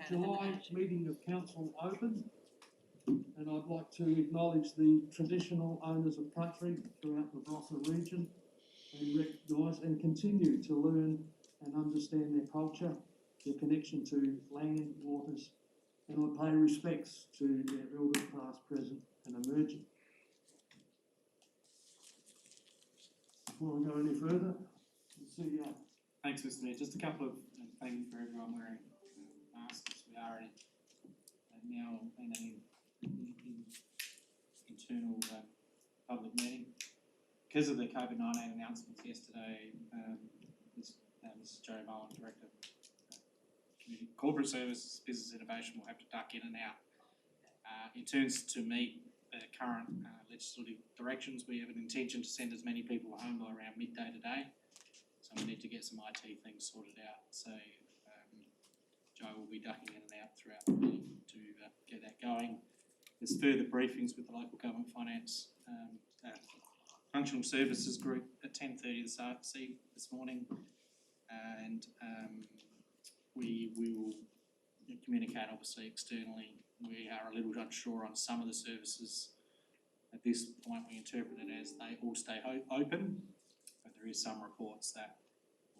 July meeting of council open, and I'd like to acknowledge the traditional owners of country throughout the Barossa region and recognise and continue to learn and understand their culture, their connection to land, waters, and I pay respects to their elders past, present and emerging. Before I go any further, the CEO. Thanks, Mr. Mayor. Just a couple of thank you for everyone wearing masks. We are now in an internal public meeting. Because of the COVID-19 announcements yesterday, Mrs. Joe Bowen, Director of Corporate Services, Business Innovation, will have to duck in and out. In terms to meet the current legislative directions, we have an intention to send as many people home by around midday today. So we need to get some IT things sorted out. So Joe will be ducking in and out throughout the meeting to get that going. There's further briefings with the local government finance functional services group at 10:30 this morning, and we will communicate obviously externally. We are a little unsure on some of the services. At this point, we interpret it as they all stay open, but there is some reports that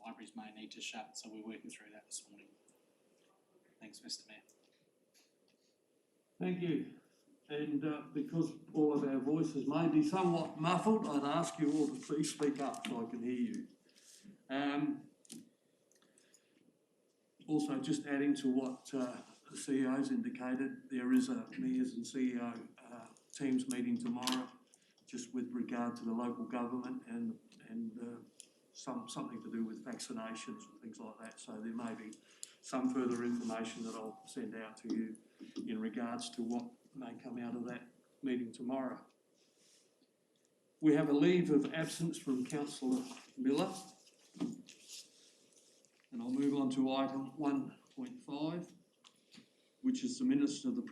libraries may need to shut, so we're working through that this morning. Thanks, Mr. Mayor. Thank you. And because all of our voices may be somewhat muffled, I'd ask you all to please speak up so I can hear you. Also, just adding to what the CEO's indicated, there is a Mayors and CEO Teams meeting tomorrow, just with regard to the local government and something to do with vaccinations and things like that. So there may be some further information that I'll send out to you in regards to what may come out of that meeting tomorrow. We have a leave of absence from Councillor Miller, and I'll move on to item 1.5, which is the minutes of the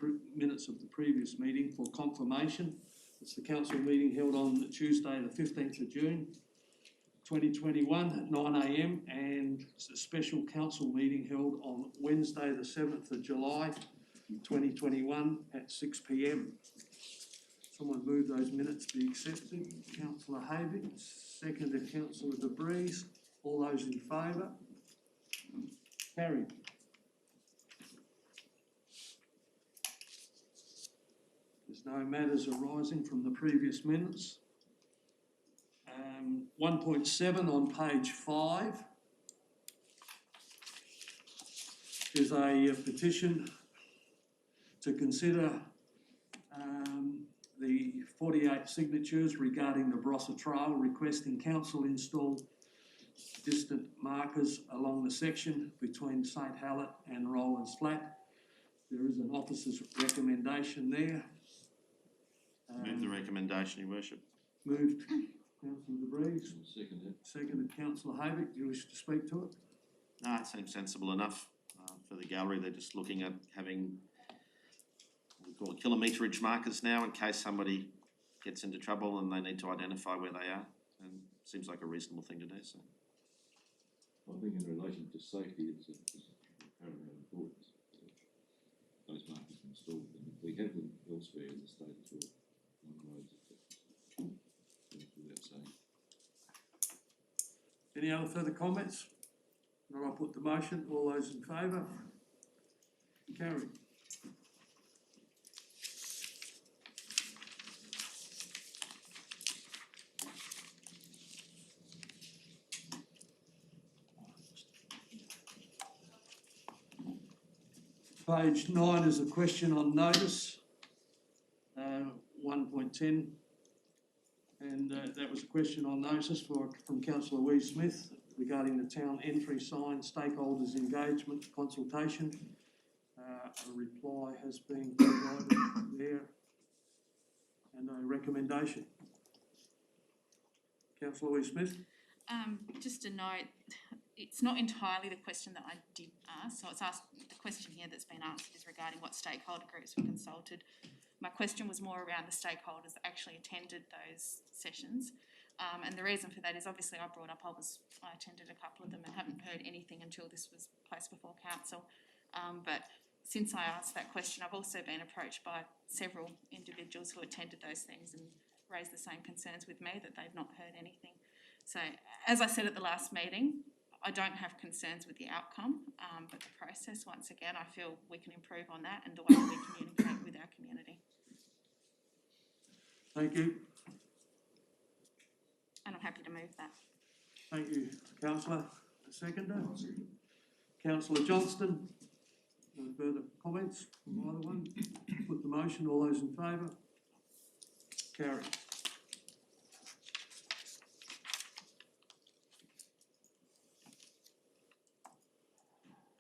previous meeting for confirmation. It's the council meeting held on Tuesday, the 15th of June, 2021 at 9 a.m, and it's a special council meeting held on Wednesday, the 7th of July, 2021 at 6 p.m. Someone move those minutes be accepted. Councillor Havig, seconded Councillor De Vries. All those in favour? Carried. There's no matters arising from the previous minutes. 1.7 on page 5 is a petition to consider the 48 signatures regarding the Barossa Trail, requesting council install distant markers along the section between St Hallett and Rowlands Flat. There is an officer's recommendation there. Move the recommendation, Your Worship. Moved Councillor De Vries. Seconded. Seconded Councillor Havik. Do you wish to speak to it? No, it seems sensible enough. For the gallery, they're just looking at having what we call kilometrage markers now in case somebody gets into trouble and they need to identify where they are. And seems like a reasonable thing to do. So, I think in relation to safety, it's paramount importance. Those markers installed, and we have them elsewhere in the state as well, on roads, etc. Without saying. Any other further comments? Or I'll put the motion. All those in favour? Carried. Page 9 is a question on notice, 1.10, and that was a question on notice from Councillor Wee Smith regarding the town entry sign, stakeholders engagement consultation. A reply has been provided there and a recommendation. Councillor Wee Smith. Just a note, it's not entirely the question that I did ask. So it's asked, the question here that's been answered is regarding what stakeholder groups were consulted. My question was more around the stakeholders that actually attended those sessions. And the reason for that is obviously I attended a couple of them and haven't heard anything until this was placed before council. But since I asked that question, I've also been approached by several individuals who attended those things and raised the same concerns with me, that they've not heard anything. So, as I said at the last meeting, I don't have concerns with the outcome, but the process, once again, I feel we can improve on that and the way we communicate with our community. Thank you. And I'm happy to move that. Thank you, councillor. A seconder? Councillor Johnston? No further comments from either one? Put the motion, all those in favour? Carried.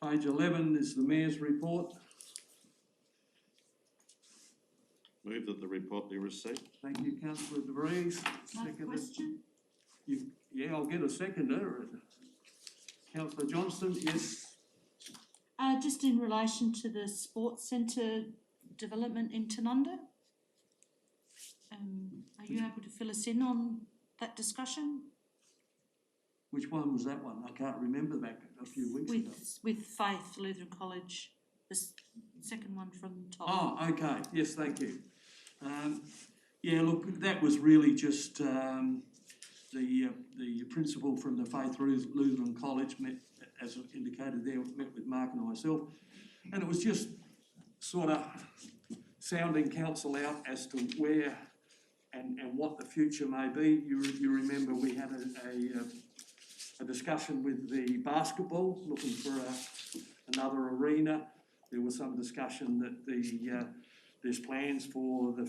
Page 11 is the Mayor's report. Move that the report be received. Thank you, councillor De Vries. Seconded. Question? Yeah, I'll get a seconder. Councillor Johnston, yes. Just in relation to the sports centre development in Tanunda, are you able to fill us in on that discussion Which one was that one? I can't remember back a few weeks ago. with Faith Lutheran College, the second one from the top? Oh, okay, yes, thank you. Yeah, look, that was really just the principal from the Faith Lutheran College met, as indicated there, met with Mark and myself, and it was just sort of sounding council out as to where and what the future may be. You remember we had a discussion with the basketball, looking for another arena. There was some discussion that there's plans for the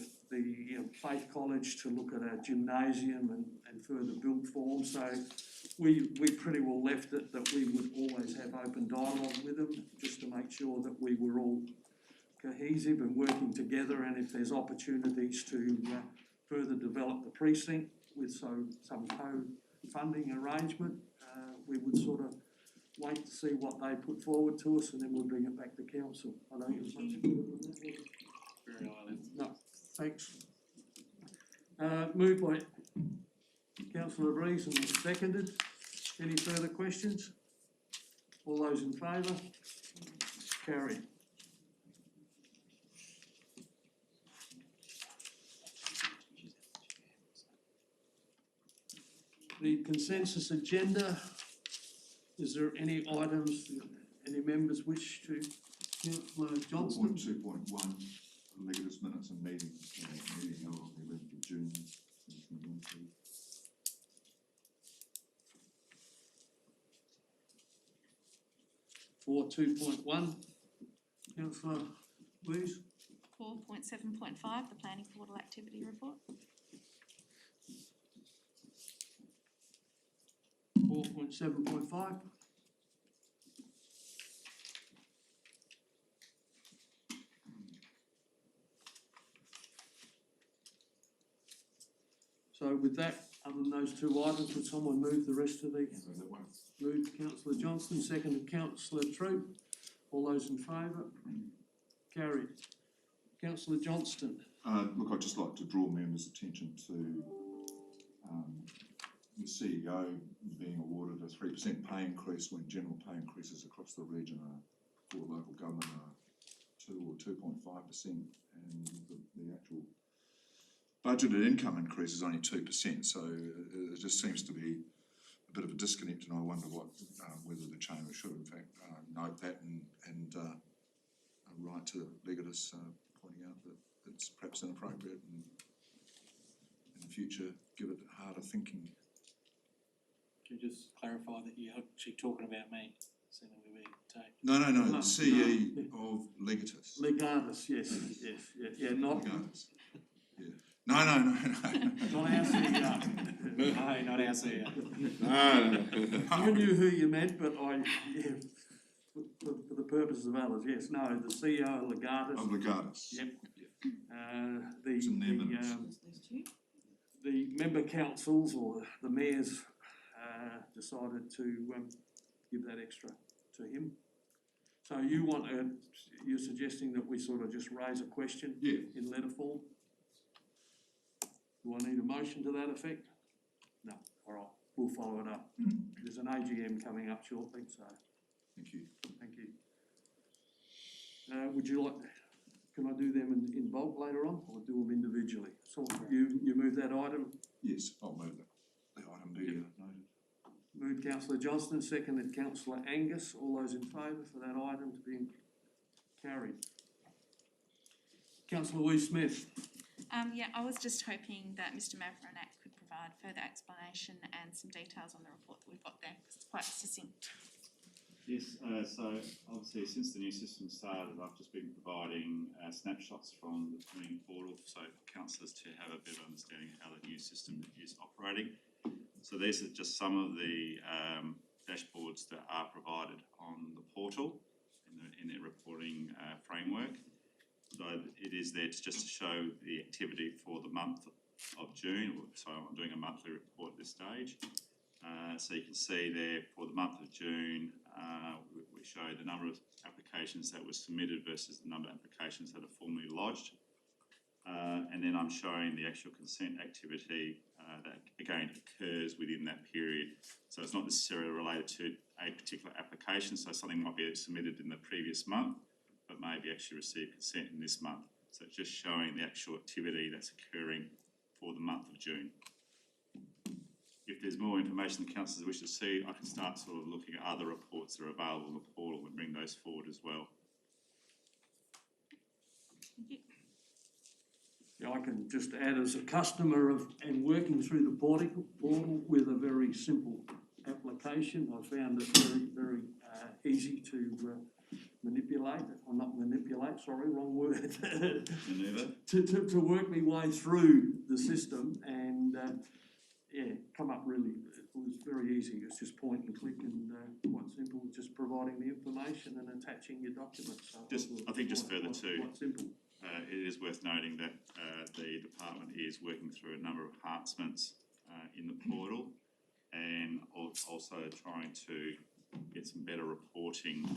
Faith College to look at a gymnasium and further build form. So we pretty well left it that we would always have open dialogue with them, just to make sure that we were all cohesive and working together, and if there's opportunities to further develop the precinct with some co-funding arrangement, we would sort of wait to see what they put forward to us, and then we'll bring it back to council. I don't think it's much further than that, was it? Very high level. No, thanks. Moved by councillor Rees and seconded. Any further questions? All those in favour? Carried. The consensus agenda, is there any items any members wish to? Councillor Johnston? 2.1, Legatus minutes and meetings, meeting held on the 11th of June, 2022. For 2.1, councillor Lees? 4.7.5, the planning portal activity report. 4.7.5. So with that, other than those two items, would someone move the rest of the? So that one. Moved councillor Johnston, seconded councillor Troop. All those in favour? Carried. Councillor Johnston. Look, I'd just like to draw members' attention to the CEO being awarded a 3% pay increase when general pay increases across the region for local government are 2 or 2.5%, and the actual budgeted income increase is only 2%. So it just seems to be a bit of a disconnect, and I wonder whether the chamber should in fact note that and write to Legatus pointing out that it's perhaps inappropriate, and in the future give it harder thinking. Can you just clarify that you're actually talking about me, so that we take? No, No, CE of Legatus. Legatus, yes, yeah, not Legatus. Yeah. No. not our CEO. No, not our CEO. I knew who you meant, but for the purposes of others, yes, no, the CEO of Legatus. Of Legatus. Yep. It's in their minutes. The member councils or the mayors decided to give that extra to him. So you're suggesting that we sort of just raise a question in letter form? Do I need a motion to that effect? No, all right, we'll follow it up. There's an AGM coming up shortly, so Thank you. thank you. Would you like, can I do them in bulk later on, or do them individually? So you move that item, Yes, I'll move the item be noted. moved councillor Johnston, seconded councillor Angus. All those in favour for that item to be carried. Councillor Wee Smith. Yeah, I was just hoping that Mr Mavronak could provide further explanation and some details on the report that we've got there, because it's quite succinct. Yes, so obviously since the new system started, I've just been providing snapshots from the community portal, so for councillors to have a better understanding of how the new system is operating. So these are just some of the dashboards that are provided on the portal in their reporting framework. So it is there just to show the activity for the month of June. So I'm doing a monthly report at this stage. So you can see there for the month of June, we show the number of applications that were submitted versus the number of applications that are formally lodged. And then I'm showing the actual consent activity that again occurs within that period. So it's not necessarily related to a particular application. So something might be submitted in the previous month, but maybe actually received consent in this month. So it's just showing the actual activity that's occurring for the month of June. If there's more information the councillors wish to see, I can start sort of looking at other reports that are available on the portal and bring those forward as well. Thank you. Yeah, I can just add, as a customer of and working through the portal with a very simple application, I found it very easy to manipulate, or not manipulate, sorry, wrong word. Maneuver. to work my way through the system and yeah, come up really, it was very easy. It's just point and click and quite simple, just providing the information and attaching your documents. So I think just further too, quite simple. it is worth noting that the department is working through a number of enhancements in the portal and also trying to get some better reporting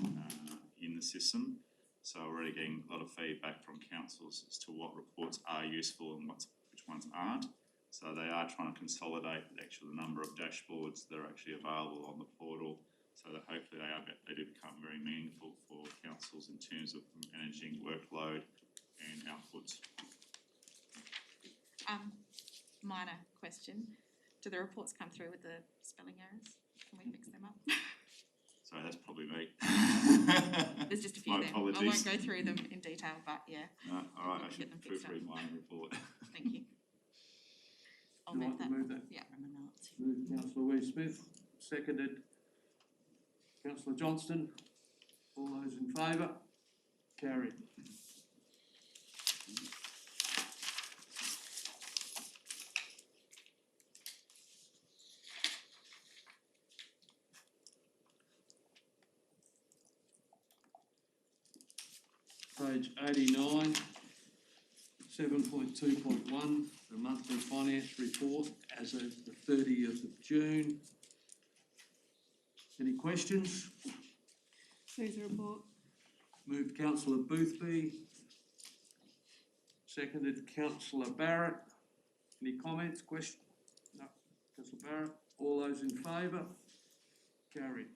in the system. So we're already getting a lot of feedback from councils as to what reports are useful and which ones aren't. So they are trying to consolidate the number of dashboards that are actually available on the portal, so that hopefully they do become very meaningful for councils in terms of managing workload and outputs. Minor question. Do the reports come through with the spelling errors? Can we fix them up? Sorry, that's probably me. There's just a few My there. apologies. I won't go through them in detail, but yeah, No, all right, I Get should them fixed up. proofread my own report. thank you. I'll Would you move like that. to move that? Yeah. Moved councillor Wee Smith, seconded councillor Johnston. All those in favour? Carried. Page 89, 7.2.1, the monthly finance report as of the 30th of June. Any questions? Move the report. Moved councillor Boothby, seconded councillor Barrett. Any comments, questions? No. Councillor Barrett, all those in favour? Carried.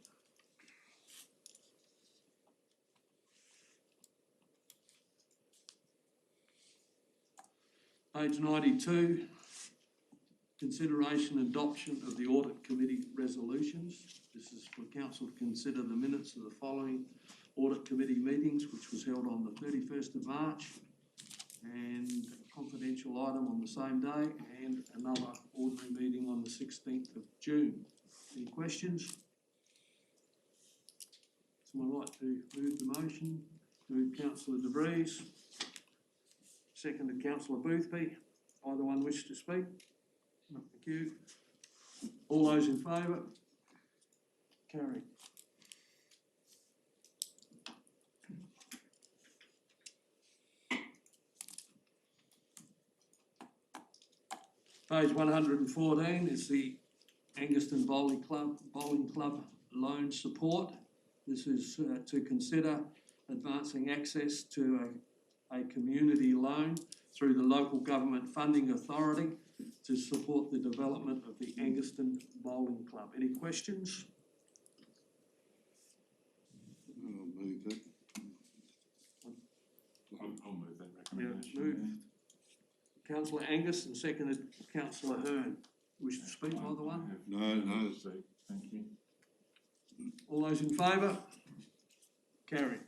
Page 92, consideration and adoption of the audit committee resolutions. This is for council to consider the minutes of the following audit committee meetings, which was held on the 31st of March, and a confidential item on the same day, and another ordinary meeting on the 16th of June. Any questions? Someone like to move the motion? Moved councillor De Vries, seconded councillor Boothby. Either one wish to speak? No, thank you. All those in favour? Carried. Page 114 is the Anguston Bowling Club loan support. This is to consider advancing access to a community loan through the local government funding authority to support the development of the Anguston Bowling Club. Any questions? I'll move it. moved councillor Angus and seconded councillor Hearn. Wish to speak, either one? No. Thank you. All those in favour? Carried.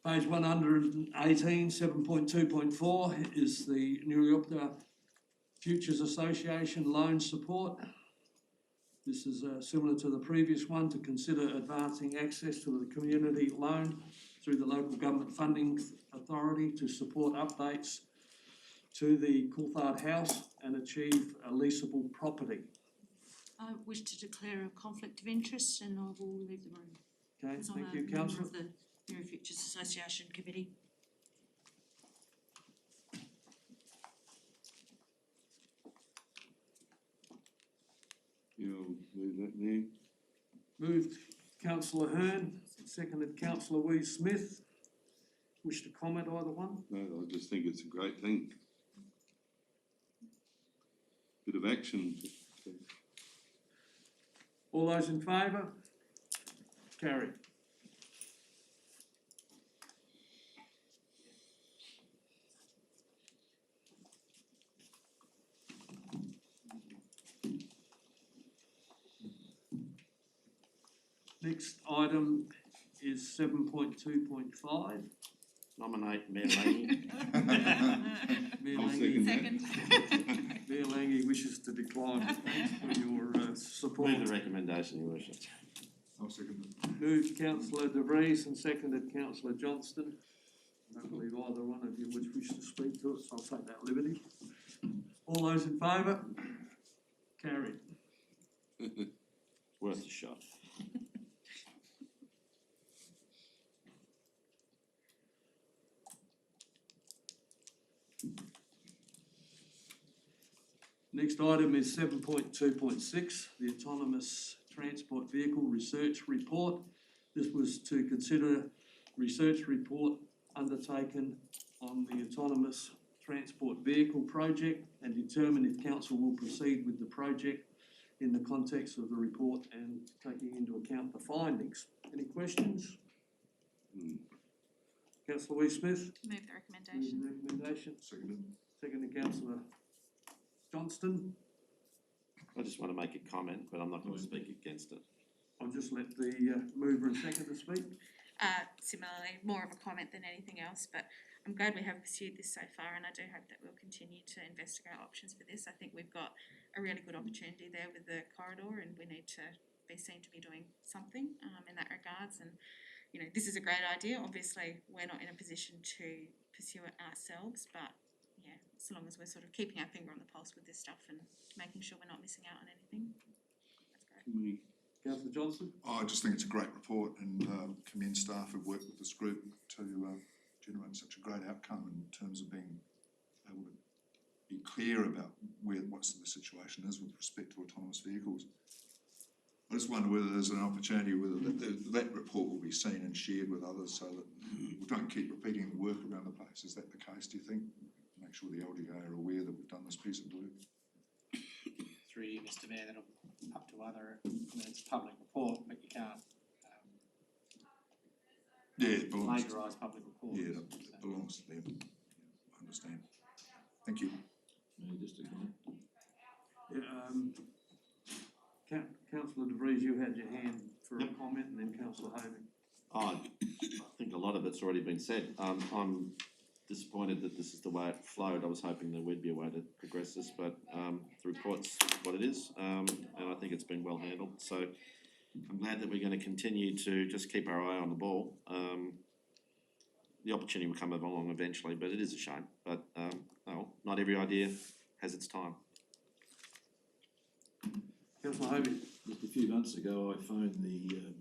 Page 118, 7.2.4 is the New York Futures Association loan support. This is similar to the previous one, to consider advancing access to the community loan through the local government funding authority to support updates to the Coulthard House and achieve a leasable property. I wish to declare a conflict of interest and I will leave the room. Okay, Because thank I'm you, a member councillor. of the New Futures Association Committee. You'll leave that there. Moved councillor Hearn, seconded councillor Wee Smith. Wish to comment, either one? No, I just think it's a great thing. Bit of action. All those in favour? Carried. Next item is 7.2.5. Nominate Mayor Laney. Mayor I'll Lange, second Second. Mayor Lange wishes to decline. Thanks for your support. Move the recommendation, Your Worship. I'll second it. Moved councillor De Vries and seconded councillor Johnston. I don't believe either one of you would wish to speak to it, so I'll take that liberty. All those in favour? Carried. Worth a shot. Next item is 7.2.6, the Autonomous Transport Vehicle Research Report. This was to consider research report undertaken on the Autonomous Transport Vehicle project and determine if council will proceed with the project in the context of the report and taking into account the findings. Any questions? Councillor Wee Smith? Move the recommendation. Recommendation. Seconded. Seconded councillor Johnston. I just want to make a comment, but I'm not going to speak against it. I'll just let the mover and seconder speak. Similarly, more of a comment than anything else, but I'm glad we have pursued this so far and I do hope that we'll continue to investigate options for this. I think we've got a really good opportunity there with the corridor and we need to be seen to be doing something in that regards. And, you know, this is a great idea. Obviously, we're not in a position to pursue it ourselves, but yeah, so long as we're sort of keeping our finger on the pulse with this stuff and making sure we're not missing out on anything, that's great. Councillor Johnston? I just think it's a great report and commend staff who've worked with this group to generate such a great outcome in terms of being able to be clear about what the situation is with respect to autonomous vehicles. I just wonder whether there's an opportunity, whether that report will be seen and shared with others so that we don't keep repeating the work around the place. Is that the case, do you think? Make sure the LDA are aware that we've done this piece of work. Through you, Mr Mayor, that'll up to other, I mean, it's a public report, but you can't Yeah, it belongs. plagiarise public reports. Yeah, it belongs to them. I understand. Thank you. Just a comment. Yeah, Councillor De Vries, you had your hand for a comment and then councillor Hovey. I think a lot of it's already been said. I'm disappointed that this is the way it flowed. I was hoping there would be a way to progress this, but the report's what it is, and I think it's been well handled. So I'm glad that we're going to continue to just keep our eye on the ball. The opportunity will come along eventually, but it is a shame. But well, not every idea has its time. Councillor Hovey. Just a few months ago, I phoned the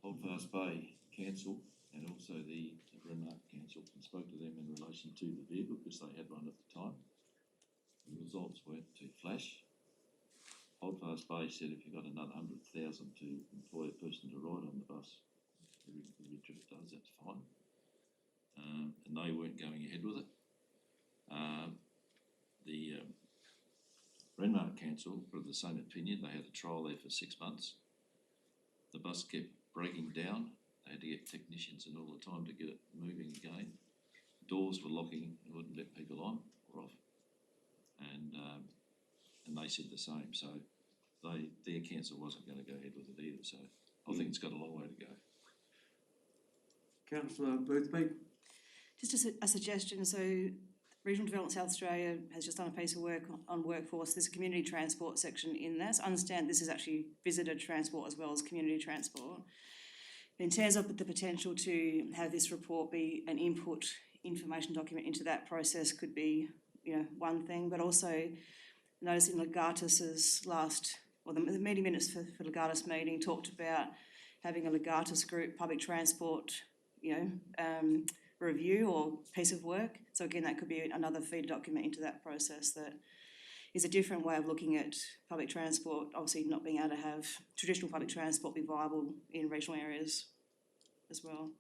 Holdfast Bay Council and also the Remark Council and spoke to them in relation to the vehicle because they had one at the time. The results weren't too flash. Holdfast Bay said if you got another 100,000 to employ a person to ride on the bus, every trip it does, that's fine. And they weren't going ahead with it. Renmark Council were of the same opinion. They had a trial there for 6 months. The bus kept breaking down. They had to get technicians in all the time to get it moving again. Doors were locking and wouldn't let people on or off. And they said the same. So their council wasn't going to go ahead with it either. So I think it's got a long way to go. Councillor Boothby? Just a suggestion, so Regional Development South Australia has just done a piece of work on workforce. There's a community transport section in that. So I understand this is actually visitor transport as well as community transport. In terms of the potential to have this report be an input information document into that process could be, one thing, but also noticing Legatus's the meeting minutes for Legatus meeting talked about having a Legatus group public transport, review or piece of work. So again, that could be another feed document into that process that is a different way of looking at public transport, obviously not being able to have traditional public transport be viable in regional areas as well.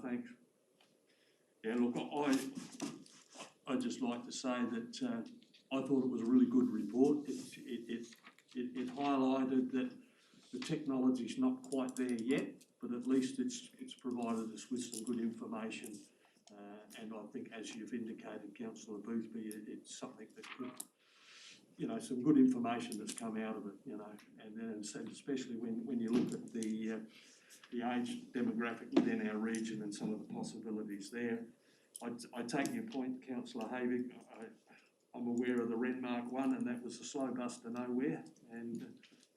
Thanks. Yeah, look, I'd just like to say that I thought it was a really good report. It highlighted that the technology's not quite there yet, but at least it's provided us with some good information. And I think, as you've indicated, Councillor Boothby, it's something that could, some good information that's come out of it, and especially when you look at the age demographic within our region and some of the possibilities there. I take your point, Councillor Havig. I'm aware of the Renmark one, and that was a slow bus to nowhere, and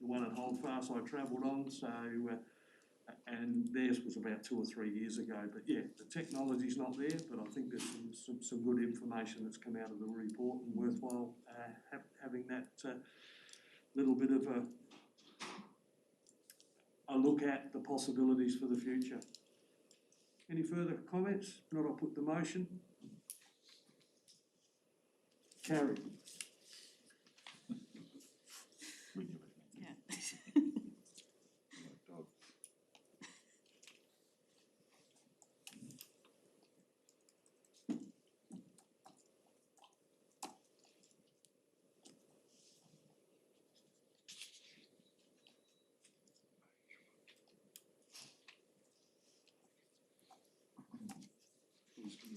the one at Holdfast I travelled on, so and theirs was about 2 or 3 years ago. But yeah, the technology's not there, but I think there's some good information that's come out of the report, and worthwhile having that little bit of a look at the possibilities for the future. Any further comments? If not, I'll put the motion. Carried. Yeah.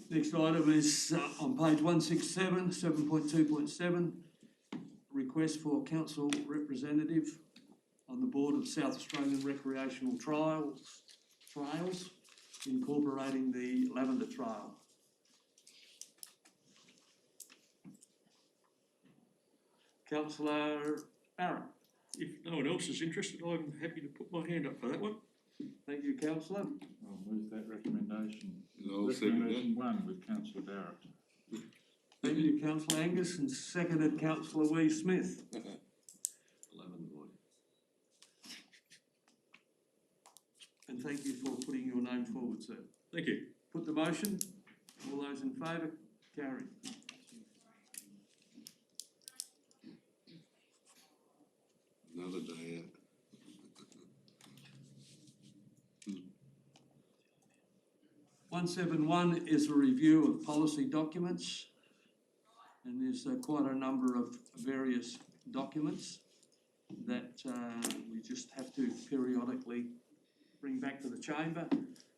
Next item is on page 167, 7.2.7, request for council representative on the board of South Australian Recreational Trails, incorporating the Lavender Trail. Councillor Barrett. If no one else is interested, I'm happy to put my hand up for that one. Thank you, councillor. I'll move that recommendation. I'll second Recommendation 1 with councillor Barrett. Thank you, councillor Angus, and seconded councillor Wee Smith. 11 boy. And thank you for putting your name forward, sir. Thank you. Put the motion. All those in favour? Carried. Another day out. 171 is a review of policy documents, and there's quite a number of various documents that we just have to periodically bring back to the chamber,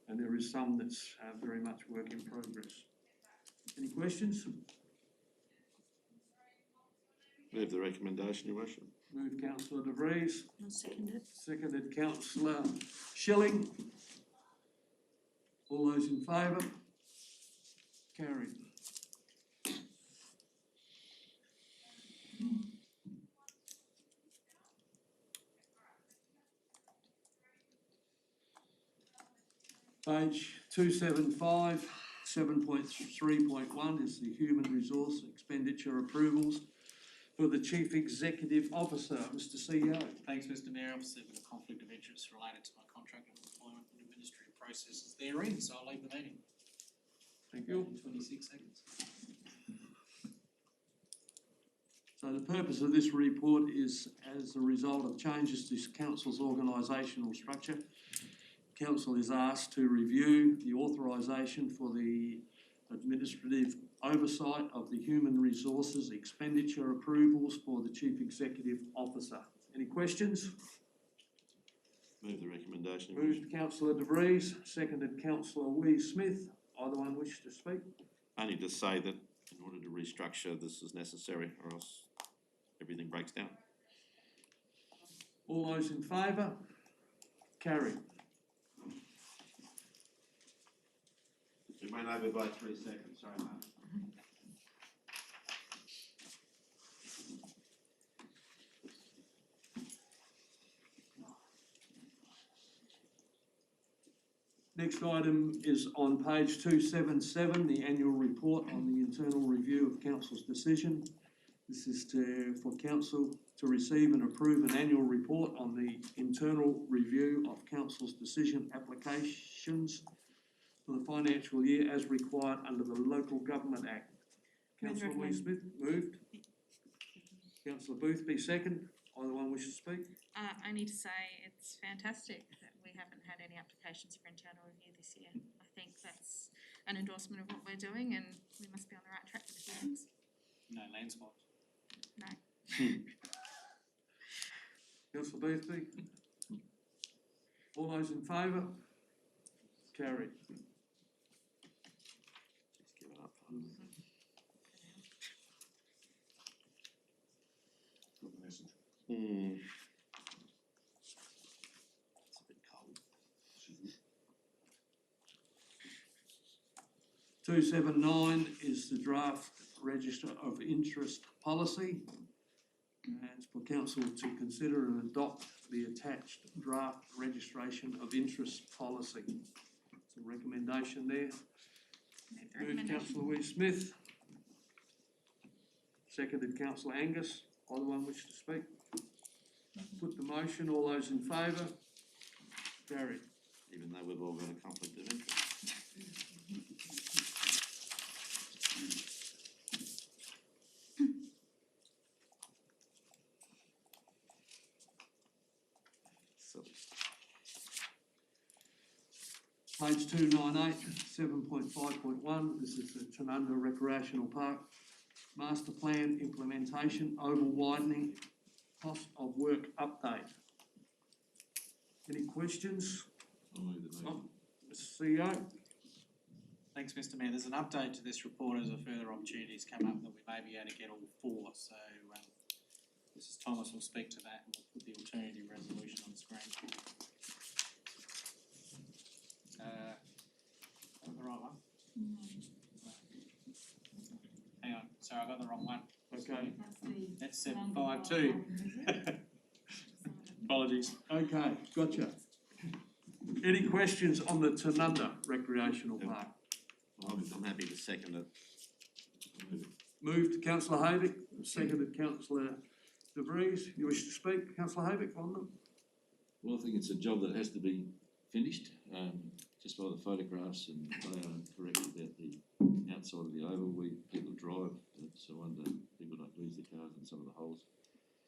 and there is some that's very much work in progress. Any questions? Move the recommendation, Your Worship. Moved councillor De Vries, I'll second it. seconded councillor Schilling. All those in favour? Carried. Page 275, 7.3.1 is the human resource expenditure approvals for the Chief Executive Officer, Mr. CEO. Thanks, Mr Mayor. Obviously, a bit of conflict of interest related to my contract of employment and administrative processes therein, so I'll leave the meeting. Thank you. 26 seconds. So the purpose of this report is as a result of changes to Council's organisational structure. Council is asked to review the authorisation for the administrative oversight of the human resources expenditure approvals for the Chief Executive Officer. Any questions? Move the recommendation. Moved Councillor De Vries, seconded Councillor Wee Smith. Either one wish to speak? Only to say that in order to restructure, this is necessary, or else everything breaks down. All those in favour? Carried. We went over by 3 seconds, sorry, Mark. Next item is on page 277, the annual report on the internal review of council's decision. This is for council to receive and approve an annual report on the internal review of council's decision applications for the financial year as required under the Local Government Act. Councillor Wee Smith, moved. Councillor Boothby, second. Either one wish to speak? I need to say it's fantastic that we haven't had any applications for internal review this year. I think that's an endorsement of what we're doing and we must be on the right track with the hearings. No landslide. No. Councillor Boothby? All those in favour? Carried. Just give it up. Got the message. It's a bit cold. 279 is the draft register of interest policy. And it's for council to consider and adopt the attached draft registration of interest policy. It's a recommendation there. Moved Councillor Wee Smith. Seconded Councillor Angus. Either one wish to speak? Put the motion. All those in favour? Carried. Even though we've all got a conflict of interest. Page 298, 7.5.1, this is the Tanunda Recreational Park Master Plan Implementation, Oval Widening, Cost of Work Update. Any questions? I'll move the motion. Mr CEO? Thanks, Mr Mayor. There's an update to this report as further opportunities come up that we may be able to get all four. So Mrs Thomas will speak to that and we'll put the alternative resolution on the screen. Got the right one? Hang on, sorry, I got the wrong one. Okay. That's 752. Apologies. Okay, gotcha. Any questions on the Tanunda Recreational Park? I'm happy to second it. Moved Councillor Havik, seconded Councillor De Vries. You wish to speak, Councillor Havik, on them? Well, I think it's a job that has to be finished, just by the photographs, and they are correct about the outside of the oval where people drive, so I wonder people don't lose their cars in some of the holes.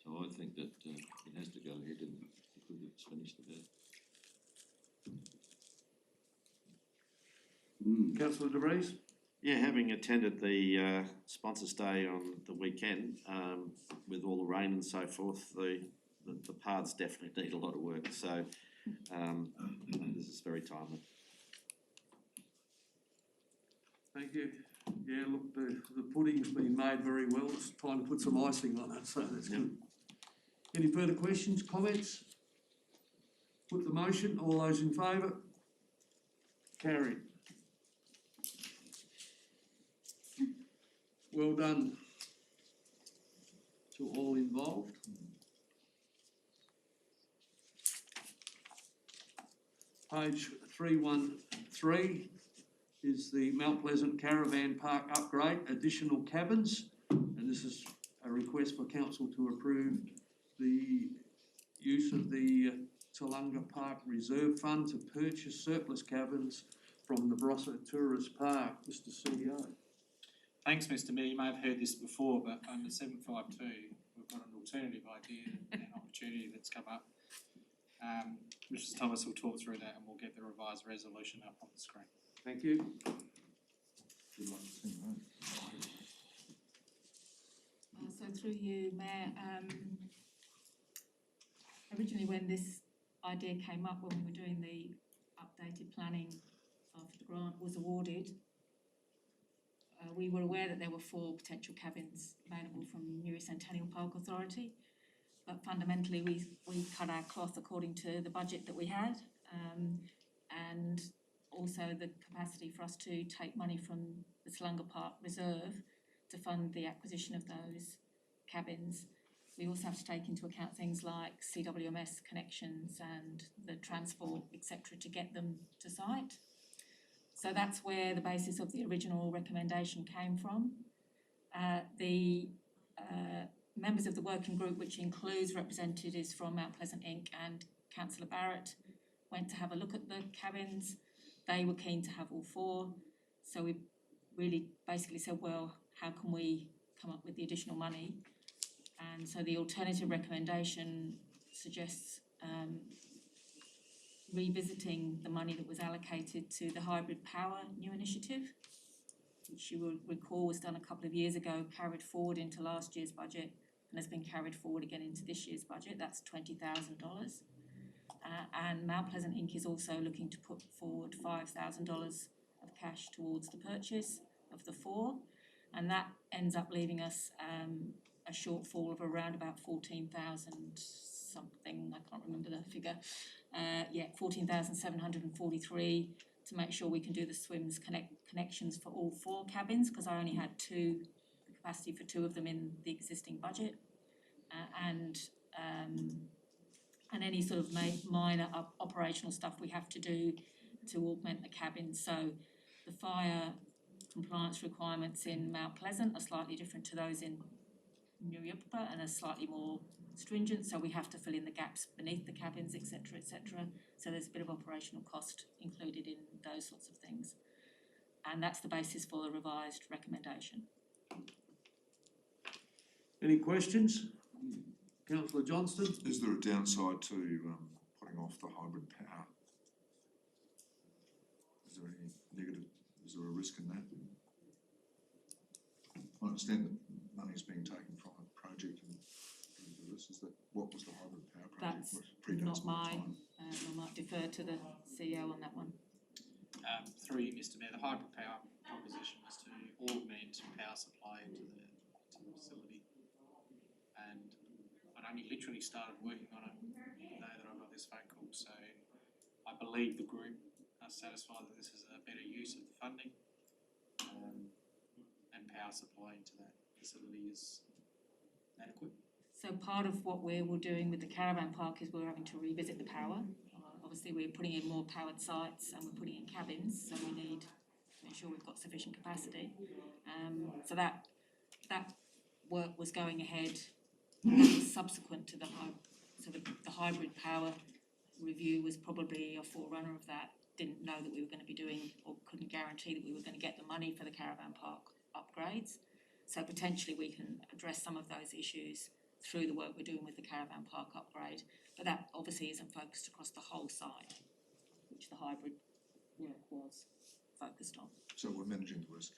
So I think that it has to go ahead and because it's finished about. Councillor De Vries? Yeah, having attended the sponsors day on the weekend, with all the rain and so forth, the paths definitely need a lot of work, so this is very timely. Thank you. Yeah, look, the pudding's been made very well. It's time to put some icing on it, so that's good. Any further questions, comments? Put the motion. All those in favour? Carried. Well done to all involved. Page 313 is the Mount Pleasant Caravan Park upgrade, additional cabins. And this is a request for council to approve the use of the Tanunda Park Reserve Fund to purchase surplus cabins from the Barossa Tourist Park. Mr CEO. Thanks, Mr Mayor. You may have heard this before, but under 752, we've got an alternative idea and opportunity that's come up. Mrs Thomas will talk through that and we'll get the revised resolution up on the screen. Thank you. Good through you, Mayor, originally when this idea came up, when we were doing the updated planning after the grant was awarded, we were aware that there were 4 potential cabins available from Newry Centennial Park Authority, but fundamentally we cut our cloth according to the budget that we had, and also the capacity for us to take money from the Salunga Park Reserve to fund the acquisition of those cabins. We also have to take into account things like CWMS connections and the transport, etc., to get them to site. So that's where the basis of the original recommendation came from. The members of the working group, which includes representatives from Mount Pleasant Inc. and Councillor Barrett, went to have a look at the cabins. They were keen to have all 4. So we really basically said, well, how can we come up with the additional money? And so the alternative recommendation suggests revisiting the money that was allocated to the Hybrid Power New Initiative, which you will recall was done a couple of years ago, carried forward into last year's budget and has been carried forward again into this year's budget. That's $20,000. And Mount Pleasant Inc. is also looking to put forward $5,000 of cash towards the purchase of the 4, and that ends up leaving us a shortfall of around about 14,000 something, I can't remember the figure, 14,743 to make sure we can do the swims connections for all 4 cabins, because I only had 2, the capacity for 2 of them in the existing budget, and any sort of minor operational stuff we have to do to augment the cabins. So the fire compliance requirements in Mount Pleasant are slightly different to those in Newry-Upper and are slightly more stringent, so we have to fill in the gaps beneath the cabins, etc., etc. So there's a bit of operational cost included in those sorts of things. And that's the basis for the revised recommendation. Any questions? Councillor Johnston? Is there a downside to putting off the hybrid power? Is there any negative, is there a risk in that? I understand that money is being taken from a project and the risk is that, what was the hybrid power project? That's not mine. I might defer to the CEO on that one. Through you, Mr. Mayor, the hybrid power proposition was to augment power supply into the facility, and I'd only literally started working on it the day that I got this phone call, so I believe the group are satisfied that this is a better use of the funding, and power supply into that facility is adequate. So part of what we're doing with the caravan park is we're having to revisit the power. Obviously we're putting in more powered sites and we're putting in cabins, so we need to make sure we've got sufficient capacity. So that work was going ahead. That was subsequent to the hybrid power review was probably a forerunner of that. Didn't know that we were going to be doing, or couldn't guarantee that we were going to get the money for the caravan park upgrades. So potentially we can address some of those issues through the work we're doing with the caravan park upgrade, but that obviously isn't focused across the whole site, which the hybrid work was focused on. So we're managing the risk.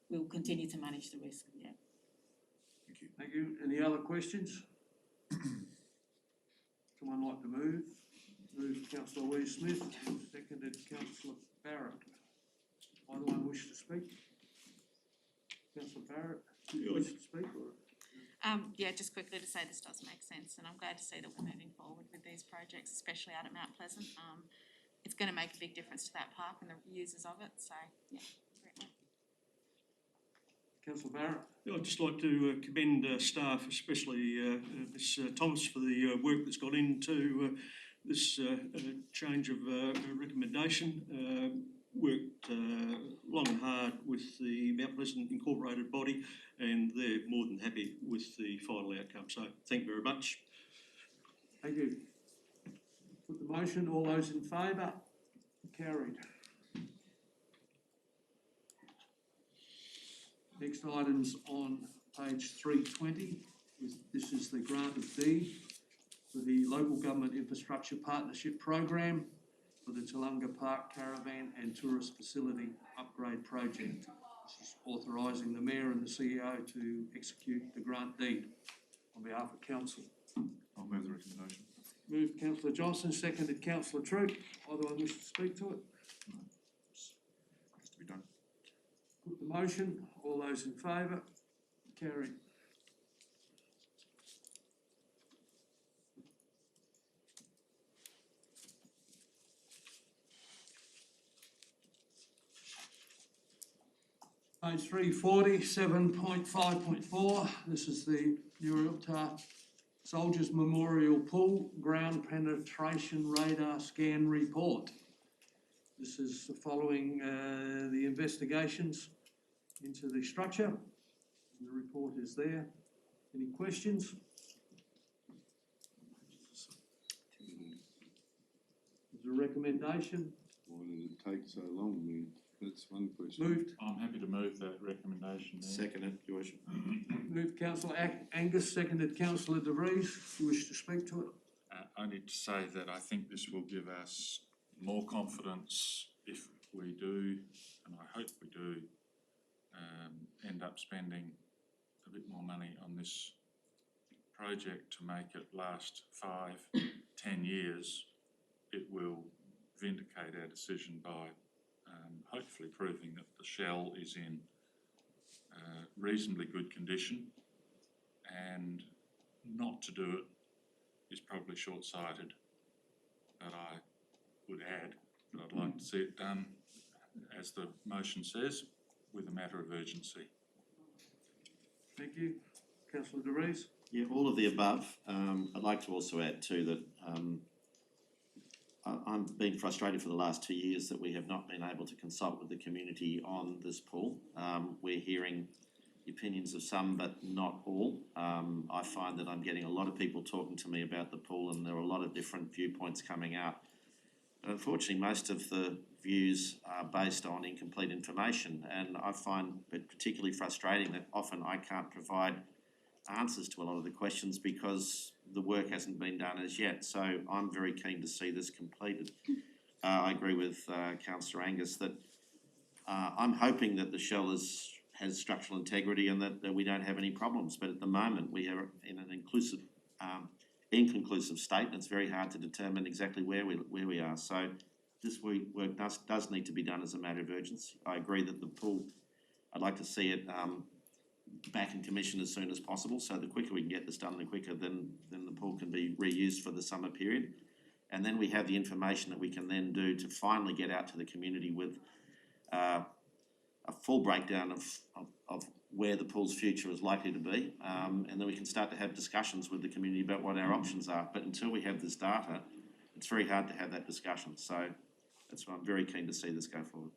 We'll continue to manage the risk, yeah. Thank you. Thank you. Any other questions? Someone like to move? Moved Councillor Lee Smith, seconded Councillor Barrett. Either one wish to speak? Councillor Barrett, do you wish to speak? Or? Yeah, just quickly to say this does make sense, and I'm glad to see that we're moving forward with these projects, especially out at Mount Pleasant. It's going to make a big difference to that park and the users of it, so yeah, great. Councillor Barrett? Yeah, I'd just like to commend staff, especially Ms Thomas, for the work that's gone into this change of recommendation. Worked long and hard with the Mount Pleasant Incorporated body, and they're more than happy with the final outcome. So thank you very much. Thank you. Put the motion, all those in favour? Carried. Next item's on page 320. This is the grant of deed for the Local Government Infrastructure Partnership Program for the Salunga Park Caravan and Tourist Facility Upgrade Project. This is authorising the Mayor and the CEO to execute the grant deed on behalf of council. I'll move the recommendation. Moved councillor Johnson, seconded councillor Troop. Either one wish to speak to it? Has to be done. Put the motion. All those in favour? Carried. Page 340, 7.5.4. This is the Europe Soldiers Memorial Pool Ground Penetration Radar Scan Report. This is following the investigations into the structure. The report is there. Any questions? There's a recommendation. Why did it take so long? I mean, that's one question. Moved. I'm happy to move that recommendation. Second it, your worship. Moved councillor Angus, seconded councillor De Vries. If you wish to speak to it. I need to say that I think this will give us more confidence if we do, and I hope we do, end up spending a bit more money on this project to make it last 5-10 years. It will vindicate our decision by hopefully proving that the shell is in reasonably good condition, and not to do it is probably short-sighted. But I would add that I'd like to see it done, as the motion says, with a matter of urgency. Thank you. Councillor De Vries. Yeah, all of the above. I'd like to also add too that I've been frustrated for the last 2 years that we have not been able to consult with the community on this pool. We're hearing the opinions of some, but not all. I find that I'm getting a lot of people talking to me about the pool, and there are a lot of different viewpoints coming out. But unfortunately, most of the views are based on incomplete information, and I find it particularly frustrating that often I can't provide answers to a lot of the questions because the work hasn't been done as yet. So I'm very keen to see this completed. I agree with Councillor Angus that I'm hoping that the shell has structural integrity and that we don't have any problems. But at the moment, we are in an inconclusive state, and it's very hard to determine exactly where we are. So this work does need to be done as a matter of urgency. I agree that the pool, I'd like to see it back in commission as soon as possible. So the quicker we can get this done, the quicker then the pool can be reused for the summer period. And then we have the information that we can then do to finally get out to the community with a full breakdown of where the pool's future is likely to be. And then we can start to have discussions with the community about what our options are. But until we have this data, it's very hard to have that discussion. So that's why I'm very keen to see this go forward.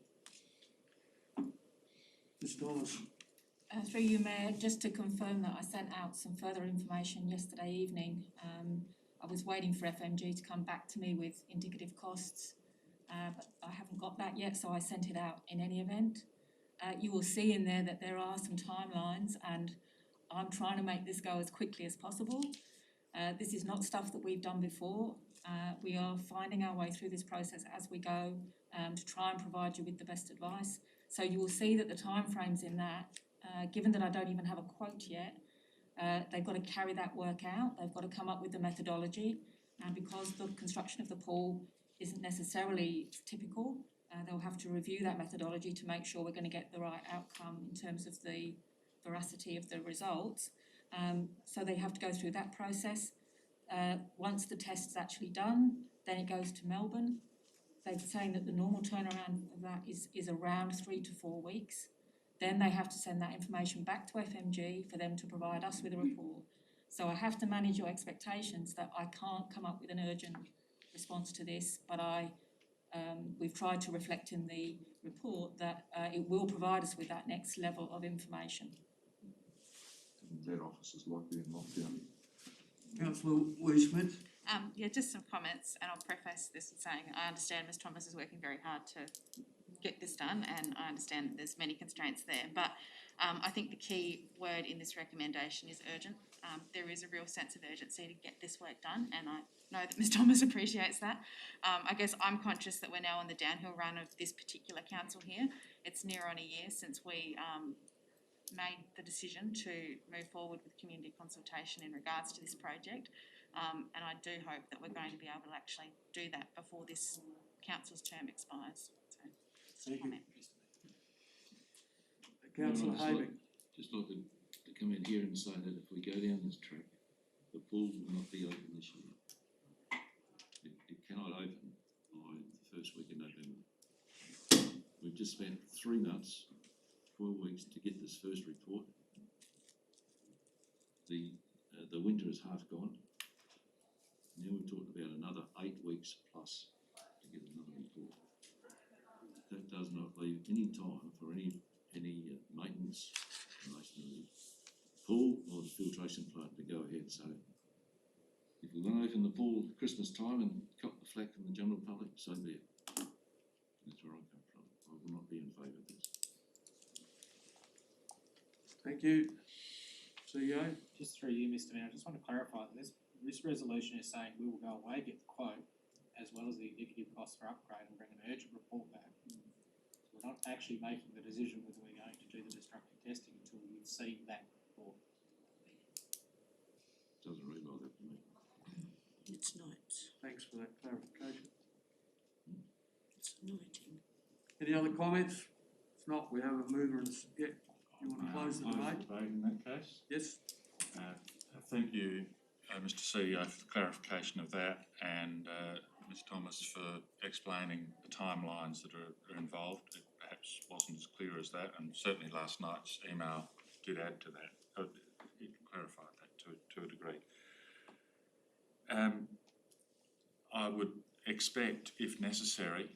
Ms Thomas. Through you, Mayor, just to confirm that I sent out some further information yesterday evening. I was waiting for FMG to come back to me with indicative costs, but I haven't got that yet, so I sent it out in any event. You will see in there that there are some timelines, and I'm trying to make this go as quickly as possible. This is not stuff that we've done before. We are finding our way through this process as we go to try and provide you with the best advice. So you will see that the timeframes in that, given that I don't even have a quote yet, they've got to carry that work out. They've got to come up with the methodology, and because the construction of the pool isn't necessarily typical, they'll have to review that methodology to make sure we're going to get the right outcome in terms of the veracity of the results. So they have to go through that process. Once the test's actually done, then it goes to Melbourne. They're saying that the normal turnaround of that is around 3 to 4 weeks. Then they have to send that information back to FMG for them to provide us with a report. So I have to manage your expectations that I can't come up with an urgent response to this, but we've tried to reflect in the report that it will provide us with that next level of information. That office is likely in lockdown. Councillor Lee-Smith. Yeah, just some comments, and I'll preface this with saying I understand Ms Thomas is working very hard to get this done, and I understand that there's many constraints there, but I think the key word in this recommendation is urgent. There is a real sense of urgency to get this work done, and I know that Ms Thomas appreciates that. I guess I'm conscious that we're now on the downhill run of this particular council here. it's near on a year since we made the decision to move forward with community consultation in regards to this project. And I do hope that we're going to be able to actually do that before this council's term expires. So, just a comment. Councillor Hayvick. Just like to come in here and say that if we go down this track, the pool will not be open this year. It cannot open by the first week in November. We've just spent 3 months, 12 weeks to get this first report. The winter is half gone. Now we've talked about another 8 weeks plus to get another report. That does not leave any time for any maintenance in relation to the pool or the filtration plant to go ahead. So if we're going to open the pool at Christmas time and cop the flack from the general public, so be it. That's where I come from. I will not be in favour of this. Thank you. CEO? Just through you, Mr. Mayor, I just want to clarify that this resolution is saying we will go away, get the quote, as well as the indicative costs for upgrade and bring an urgent report back. So we're not actually making the decision whether we're going to do the destructive testing until we've seen that report. Doesn't read like that to me. It's not. Thanks for that clarification. It's anointing. Any other comments? If not, we have a mover and, yeah, you want to close the debate? In that case? Yes. Thank you, Mr. CEO, for the clarification of that, and Ms. Thomas for explaining the timelines that are involved. It perhaps wasn't as clear as that, and certainly last night's email did add to that. It clarified that to a degree. I would expect, if necessary,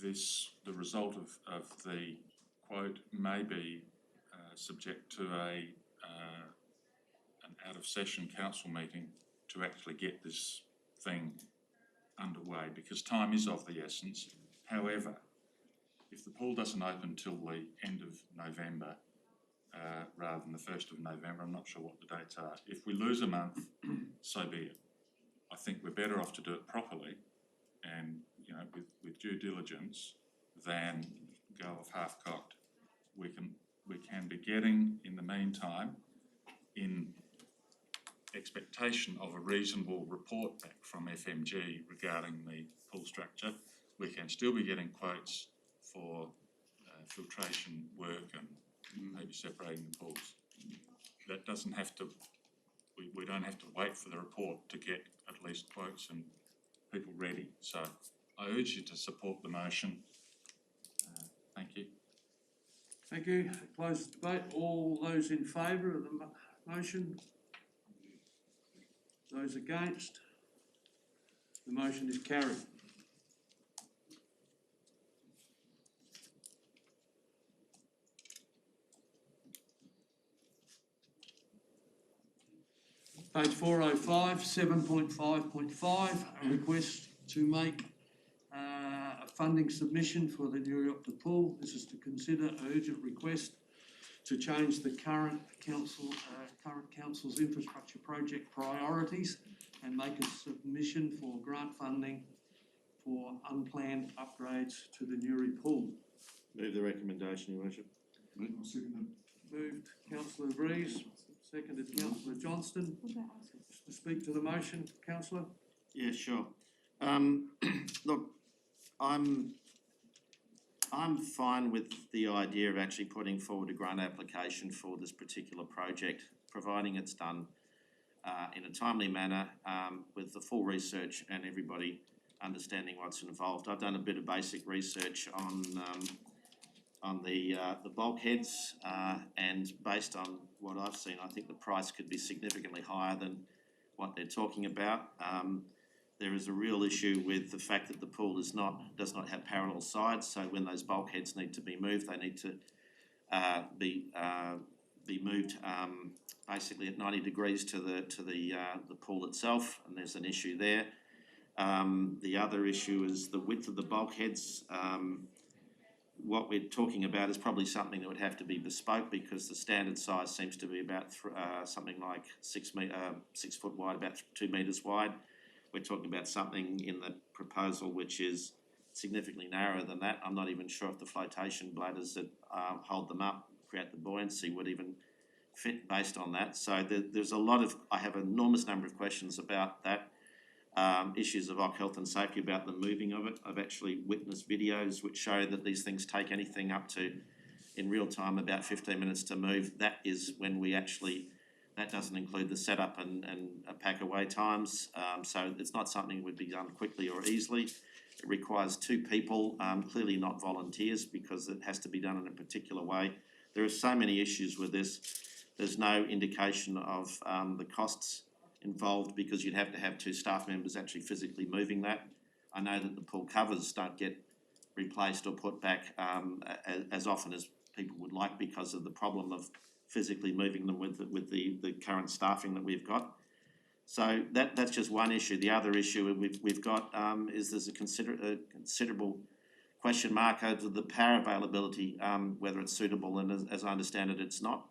the result of the quote may be subject to an out-of-session council meeting to actually get this thing underway, because time is of the essence. However, if the pool doesn't open till the end of November, rather than the 1st of November, I'm not sure what the dates are. If we lose a month, so be it. I think we're better off to do it properly and, you know, with due diligence than go off half-cocked. We can be getting, in the meantime, in expectation of a reasonable report back from FMG regarding the pool structure, we can still be getting quotes for filtration work and maybe separating the pools. That doesn't have to, we don't have to wait for the report to get at least quotes and people ready. So I urge you to support the motion. Thank you. Thank you. Close the debate. All those in favour of the motion? Those against? The motion is carried. Page 405, 7.5.5, a request to make a funding submission for the New York pool. This is to consider urgent request to change the current council's infrastructure project priorities and make a submission for grant funding for unplanned upgrades to the Newry pool. Move the recommendation, Your Worship. I'll second Moved Councillor Breeze, seconded Councillor Johnston. To speak to the motion, Councillor? Yeah, sure. Look, I'm fine with the idea of actually putting forward a grant application for this particular project, providing it's done in a timely manner with the full research and everybody understanding what's involved. I've done a bit of basic research on the bulkheads, and based on what I've seen, I think the price could be significantly higher than what they're talking about. There is a real issue with the fact that the pool does not have parallel sides, so when those bulkheads need to be moved, they need to be moved basically at 90 degrees to the pool itself, and there's an issue there. The other issue is the width of the bulkheads. What we're talking about is probably something that would have to be bespoke, because the standard size seems to be about something like 6 foot wide, about 2 metres wide. We're talking about something in the proposal which is significantly narrower than that. I'm not even sure if the flotation bladders that hold them up, create the buoyancy, would even fit based on that. So there's a lot of, I have an enormous number of questions about that. Issues of health and safety about the moving of it. I've actually witnessed videos which show that these things take anything up to, in real time, about 15 minutes to move. That is when we actually, that doesn't include the setup and pack away times. So it's not something that would be done quickly or easily. It requires 2 people, clearly not volunteers, because it has to be done in a particular way. There are so many issues with this. There's no indication of the costs involved, because you'd have to have 2 staff members actually physically moving that. I know that the pool covers don't get replaced or put back as often as people would like, because of the problem of physically moving them with the current staffing that we've got. So that's just one issue. The other issue we've got is there's a considerable question mark over the power availability, whether it's suitable, and as I understand it, it's not.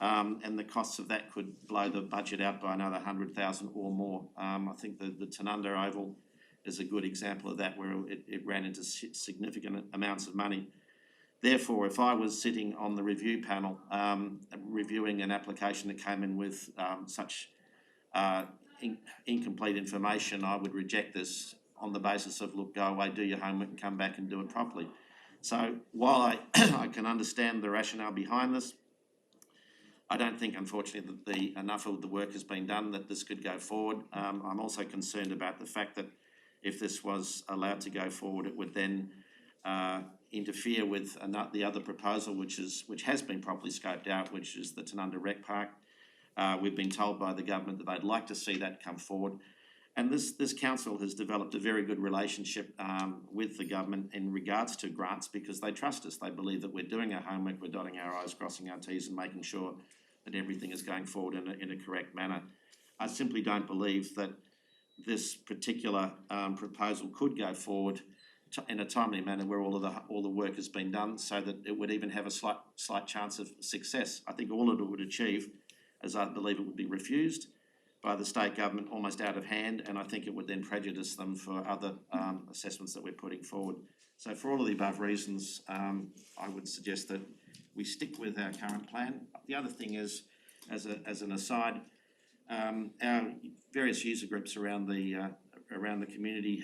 And the costs of that could blow the budget out by another 100,000 or more. I think the Tanunda Oval is a good example of that, where it ran into significant amounts of money. Therefore, if I was sitting on the review panel, reviewing an application that came in with such incomplete information, I would reject this on the basis of, look, go away, do your homework and come back and do it properly. So while I can understand the rationale behind this, I don't think, unfortunately, that enough of the work has been done that this could go forward. I'm also concerned about the fact that if this was allowed to go forward, it would then interfere with the other proposal, which has been properly scoped out, which is the Tanunda Rec Park. We've been told by the government that they'd like to see that come forward. And this council has developed a very good relationship with the government in regards to grants, because they trust us. They believe that we're doing our homework, we're dotting our I's, crossing our T's, and making sure that everything is going forward in a correct manner. I simply don't believe that this particular proposal could go forward in a timely manner, where all the work has been done, so that it would even have a slight chance of success. I think all it would achieve, as I believe it would be refused by the state government almost out of hand, and I think it would then prejudice them for other assessments that we're putting forward. So for all of the above reasons, I would suggest that we stick with our current plan. The other thing is, as an aside, our various user groups around the community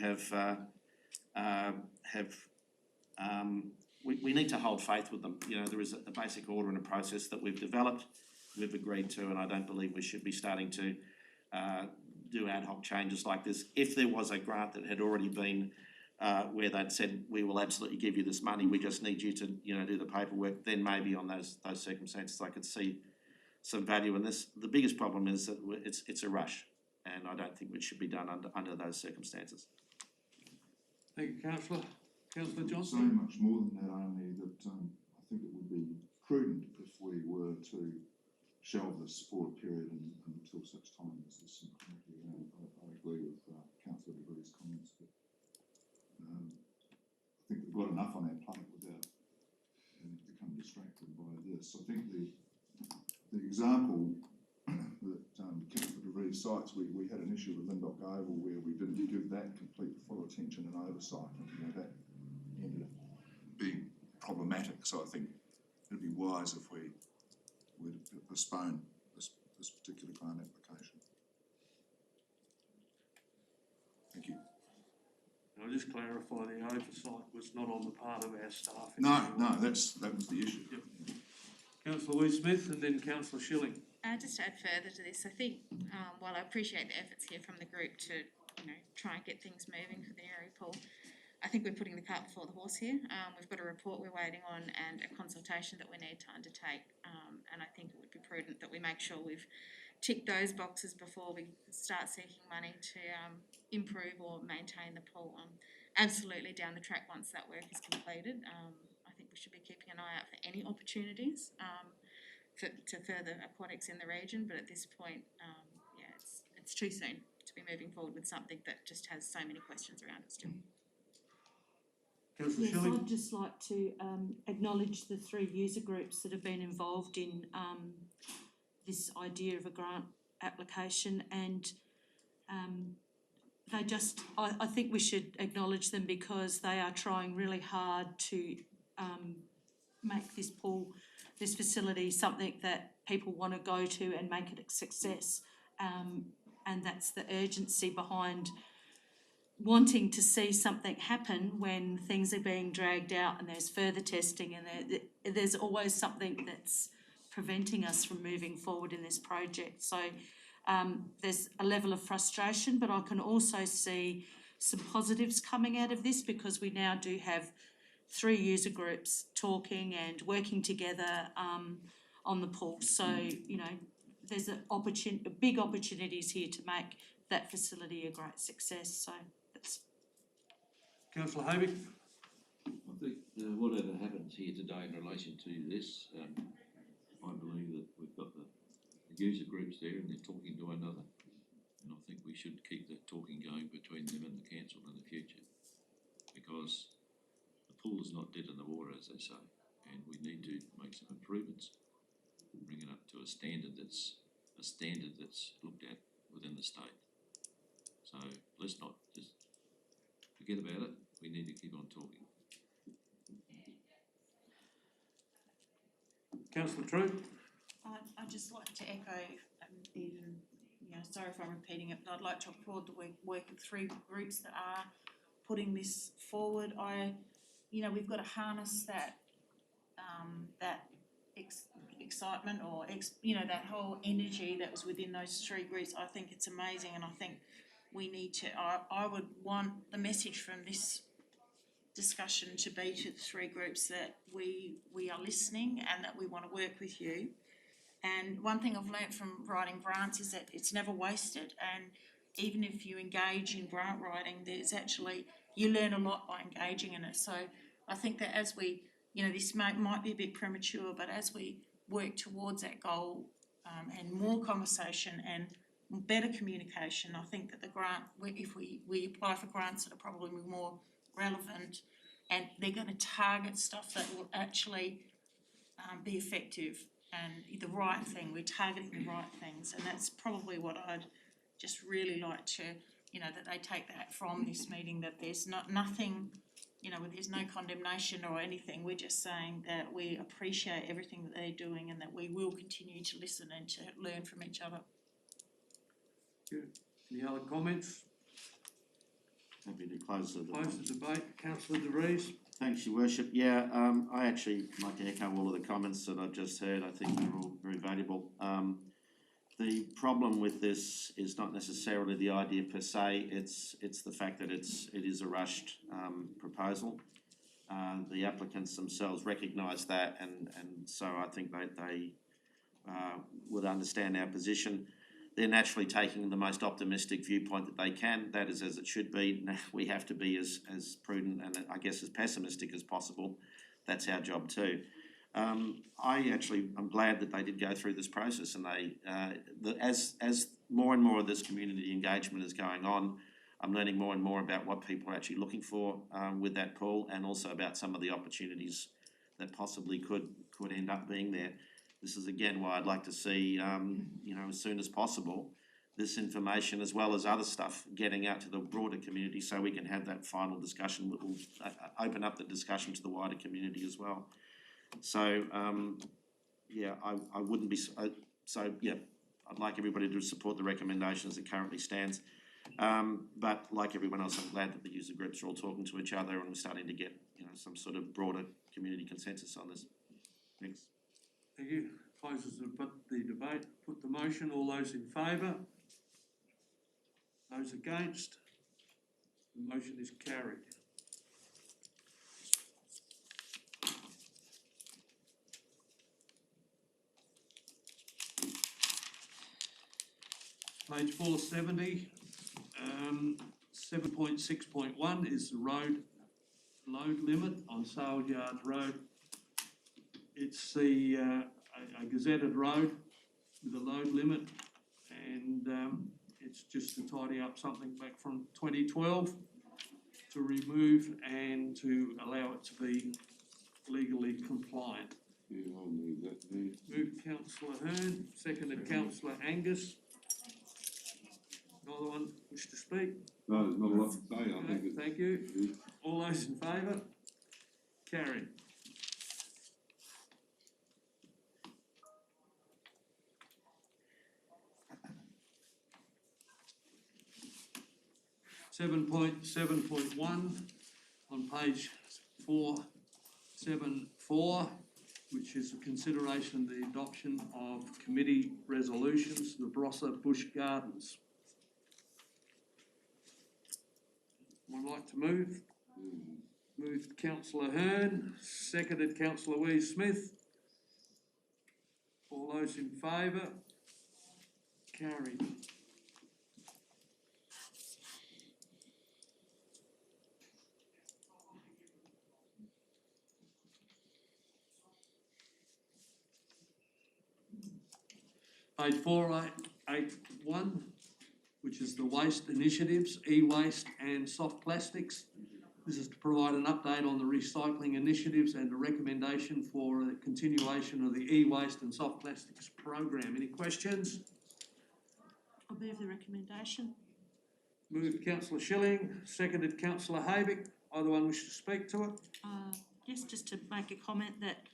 we need to hold faith with them. You know, there is a basic order and a process that we've developed, we've agreed to, and I don't believe we should be starting to do ad hoc changes like this. If there was a grant that had already been where they'd said, we will absolutely give you this money, we just need you to, do the paperwork, then maybe on those circumstances I could see some value in this. The biggest problem is that it's a rush, and I don't think it should be done under those circumstances. Thank you, Councillor. Councillor Say Johnston? much more than that, only that I think it would be prudent if we were to shelve this for a period until such time as this inquiry. I agree with Councillor de Vree's comments, but I think we've got enough on our plate without becoming distracted by this. I think the example that Councillor de Vree cites, we had an issue with Linddock Oval where we didn't give that complete full attention and oversight, and that ended up being problematic. So I think it'd be wise if we would postpone this particular grant application. Thank you. Can I just clarify, the oversight was not on the part of our staff? No, that was the issue. Yep. Councillor Lee-Smith and then Councillor Schilling. Just to add further to this, I think while I appreciate the efforts here from the group to try and get things moving for the area pool, I think we're putting the cart before the horse here. We've got a report we're waiting on and a consultation that we need to undertake, and I think it would be prudent that we make sure we've ticked those boxes before we start seeking money to improve or maintain the pool. Absolutely down the track once that work is completed. I think we should be keeping an eye out for any opportunities to further aquatics in the region, but at this point, it's too soon to be moving forward with something that just has so many questions around it still. Councillor Yes, Schilling? I'd just like to acknowledge the 3 user groups that have been involved in this idea of a grant application, and I think we should acknowledge them because they are trying really hard to make this pool, this facility, something that people want to go to and make it a success. And that's the urgency behind wanting to see something happen when things are being dragged out and there's further testing and there's always something that's preventing us from moving forward in this project. So there's a level of frustration, but I can also see some positives coming out of this because we now do have 3 user groups talking and working together on the pool. So, you know, there's big opportunities here to make that facility a great success. So that's... Councillor Havik? I think whatever happens here today in relation to this, I believe that we've got the user groups there and they're talking to one another. And I think we should keep that talking going between them and the council in the future, because the pool is not dead in the water, as they say, and we need to make some improvements, bring it up to a standard that's looked at within the state. So let's not just forget about it. We need to keep on talking. Councillor True? I'd just like to echo, even, you know, sorry if I'm repeating it, but I'd like to applaud the work of 3 groups that are putting this forward. You know, we've got to harness that excitement or you know, that whole energy that was within those 3 groups. I think it's amazing, and I think we need to. I would want the message from this discussion to be to the 3 groups that we are listening and that we want to work with you. And one thing I've learnt from writing grants is that it's never wasted, and even if you engage in grant writing, there's actually, you learn a lot by engaging in it. So I think that as we, you know, this might be a bit premature, but as we work towards that goal and more conversation and better communication, I think that the grant, if we apply for grants that are probably more relevant and they're going to target stuff that will actually be effective and the right thing, we're targeting the right things, and that's probably what I'd just really like to, you know, that they take that from this meeting, that there's nothing, you know, there's no condemnation or anything. We're just saying that we appreciate everything that they're doing and that we will continue to listen and to learn from each other. Good. Any other comments? Happy to close the debate. Close the debate. Councillor De Vries? Thanks, Your Worship. Yeah, I actually like to echo all of the comments that I've just heard. I think they're all very valuable. The problem with this is not necessarily the idea per se, it's the fact that it is a rushed proposal. The applicants themselves recognise that, and so I think they would understand our position. They're naturally taking the most optimistic viewpoint that they can. That is as it should be. We have to be as prudent and I guess as pessimistic as possible. That's our job too. I'm glad that they did go through this process, and as more and more of this community engagement is going on, I'm learning more and more about what people are actually looking for with that pool, and also about some of the opportunities that possibly could end up being there. This is again why I'd like to see, you know, as soon as possible, this information as well as other stuff getting out to the broader community, so we can have that final discussion. We'll open up the discussion to the wider community as well. So, yeah, I wouldn't be, so yeah, I'd like everybody to support the recommendation as it currently stands. But like everyone else, I'm glad that the user groups are all talking to each other and we're starting to get, you know, some sort of broader community consensus on this. Thanks. Thank you. Closes the debate. Put the motion. All those in favour? Those against? The motion is carried. Page 470, 7.6.1 is the road load limit on Sale Yard Road. It's a gazetted road with a load limit, and it's just to tidy up something back from 2012 to remove and to allow it to be legally compliant. Yeah, I'll move that. Moved Councillor Hearn, seconded Councillor Angus. Either one wish to speak? No, there's not a lot to say, I think it's. Thank you. All those in favour? Carried. Seven point 1 on page 474, which is a consideration of the adoption of committee resolutions, the Barossa Bush Gardens. Would like to move? Moved councillor Hearn, seconded councillor Wee Smith. All those in favour? Carried. Page 4881, which is the waste initiatives, e-waste and soft plastics. This is to provide an update on the recycling initiatives and a recommendation for a continuation of the e-waste and soft plastics program. Any questions? I'll move the recommendation. Moved councillor Schilling, seconded councillor Havik. Either one wish to speak to it? Yes, just to make a comment that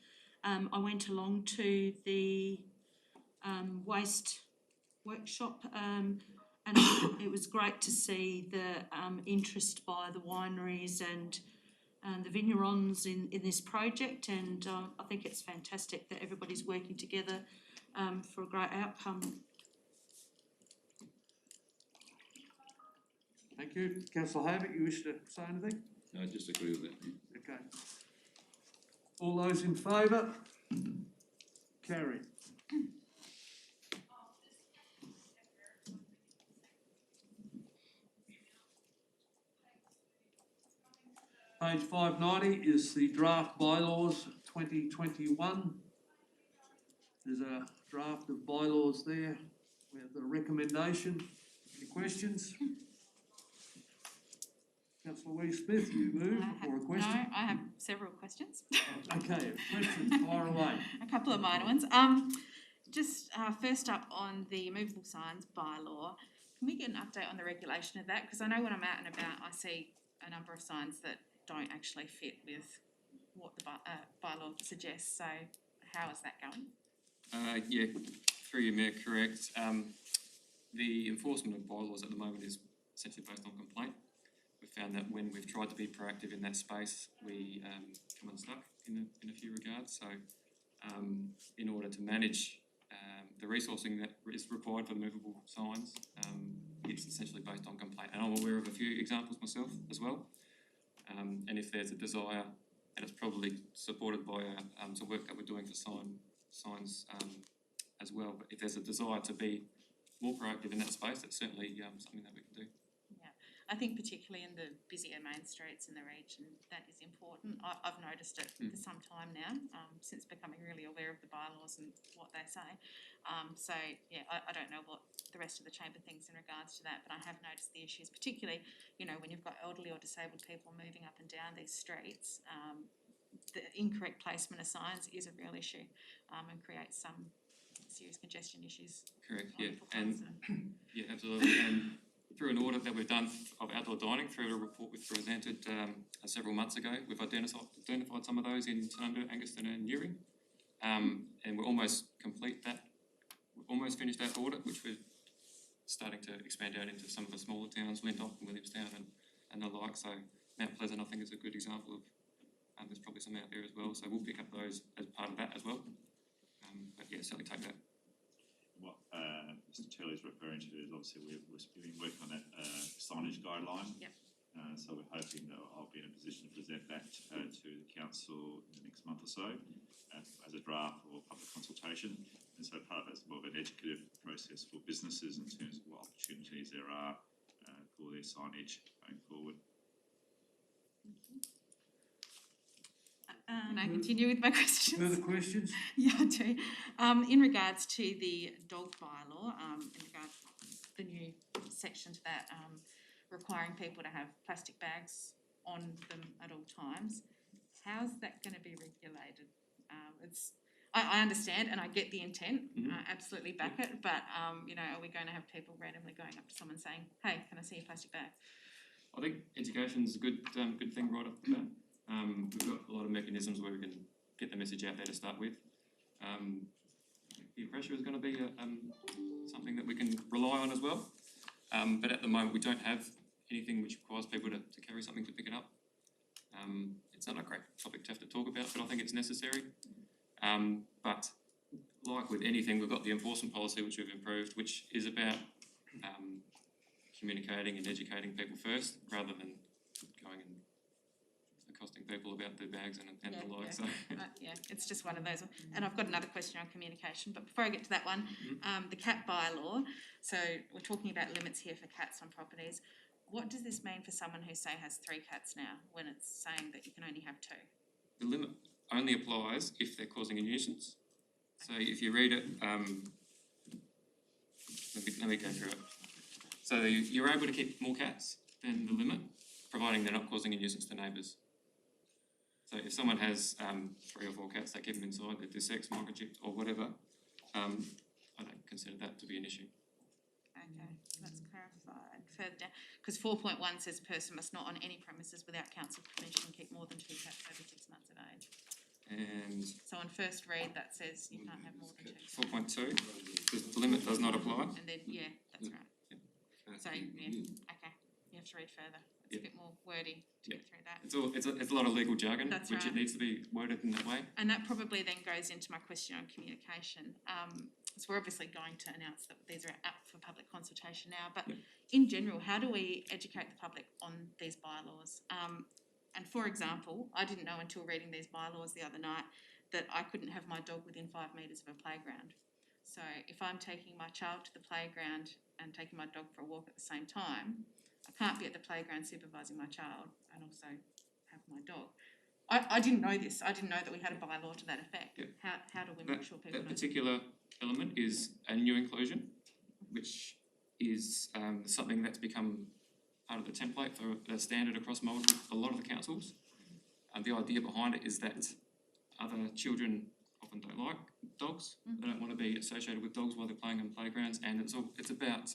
I went along to the waste workshop and it was great to see the interest by the wineries and the vignerons in this project, and I think it's fantastic that everybody's working together for a great outcome. Thank you. Councillor Havik, you wish to say anything? No, I just agree with that. Okay. All those in favour? Carried. Page 590 is the draft bylaws 2021. There's a draft of bylaws there. We have the recommendation. Any questions? Councillor Wee Smith, you move or a question? No, I have several questions. Okay, questions, fire away. A couple of minor ones. Just first up on the movable signs bylaw, can we get an update on the regulation of that? Because I know when I'm out and about, I see a number of signs that don't actually fit with what the bylaw suggests. So how is that going? Yeah, through your mayor, correct. The enforcement of bylaws at the moment is essentially based on complaint. We've found that when we've tried to be proactive in that space, we come unstuck in a few regards. So in order to manage the resourcing that is required for movable signs, it's essentially based on complaint. And I'm aware of a few examples myself as well. And if there's a desire, and it's probably supported by some work that we're doing for signs as well, but if there's a desire to be more proactive in that space, that's certainly something that we can do. Yeah, I think particularly in the busier main streets in the region, that is important. I've noticed it for some time now, since becoming really aware of the bylaws and what they say. So yeah, I don't know what the rest of the chamber thinks in regards to that, but I have noticed the issues, particularly, you know, when you've got elderly or disabled people moving up and down these streets, the incorrect placement of signs is a real issue, and creates some serious congestion issues. Correct, yeah, and yeah, absolutely. And through an audit that we've done of outdoor dining, through a report we presented several months ago, we've identified some of those in Tanunda, Angaston and Newry, and we're almost complete that. We've almost finished that audit, which we're starting to expand out into some of the smaller towns, Lintop and Williamstown and the like. So Mount Pleasant, I think, is a good example of. There's probably some out there as well, so we'll pick up those as part of that as well. But yeah, certainly take that. What Mr. Turley's referring to is obviously we've been working on that signage guideline. Yep. So we're hoping that I'll be in a position to present that to the council in the next month or so as a draft or public consultation. And so part of that's more of an educative process for businesses in terms of what opportunities there are for their signage going forward. Can I continue with my questions? Further questions? Yeah, I do. In regards to the dog bylaw, in regards to the new section to that, requiring people to have plastic bags on them at all times, how's that going to be regulated? I understand and I get the intent, Mhm. I absolutely back it, but, you know, are we going to have people randomly going up to someone saying, hey, can I see your plastic bag? I think education's a good thing right off the bat. We've got a lot of mechanisms where we can get the message out there to start with. Peer pressure is going to be something that we can rely on as well. But at the moment, we don't have anything which requires people to carry something to pick it up. It's not a great topic to have to talk about, but I think it's necessary. But like with anything, we've got the enforcement policy which we've improved, which is about communicating and educating people first, rather than going and accosting people about their bags and Yeah, the like. yeah. So Yeah, it's just one of those. And I've got another question on communication, but before I get to that one, the cat bylaw. So we're talking about limits here for cats on properties. What does this mean for someone who, say, has 3 cats now, when it's saying that you can only have 2? the limit only applies if they're causing a nuisance. So if you read it, let me go through it. So you're able to keep more cats than the limit, providing they're not causing a nuisance to neighbours. So if someone has 3 or 4 cats, they keep them inside, they're sex, microchipped or whatever, I don't consider that to be an issue. Okay, that's clarified further down. Because 4.1 says a person must not on any premises without council permission keep more than 2 cats over 6 months of age. And So on first read, that says you can't have more than 2 cats. 4.2, the limit does not apply. And then, yeah, that's right. So, yeah, okay, you have to read further. It's a bit more wordy to get through that. It's a lot of legal jargon, That's which right. it needs to be worded in that way. And that probably then goes into my question on communication. So we're obviously going to announce that these are up for public consultation now, but in general, how do we educate the public on these bylaws? And for example, I didn't know until reading these bylaws the other night that I couldn't have my dog within 5 metres of a playground. So if I'm taking my child to the playground and taking my dog for a walk at the same time, I can't be at the playground supervising my child and also have my dog. I didn't know this. I didn't know that we had a bylaw to that effect. Yeah. How do we make sure people That know? particular element is a new inclusion, which is something that's become part of the template for a standard across a lot of the councils. And the idea behind it is that other children often don't like dogs. They don't want to be associated with dogs while they're playing on playgrounds, and it's about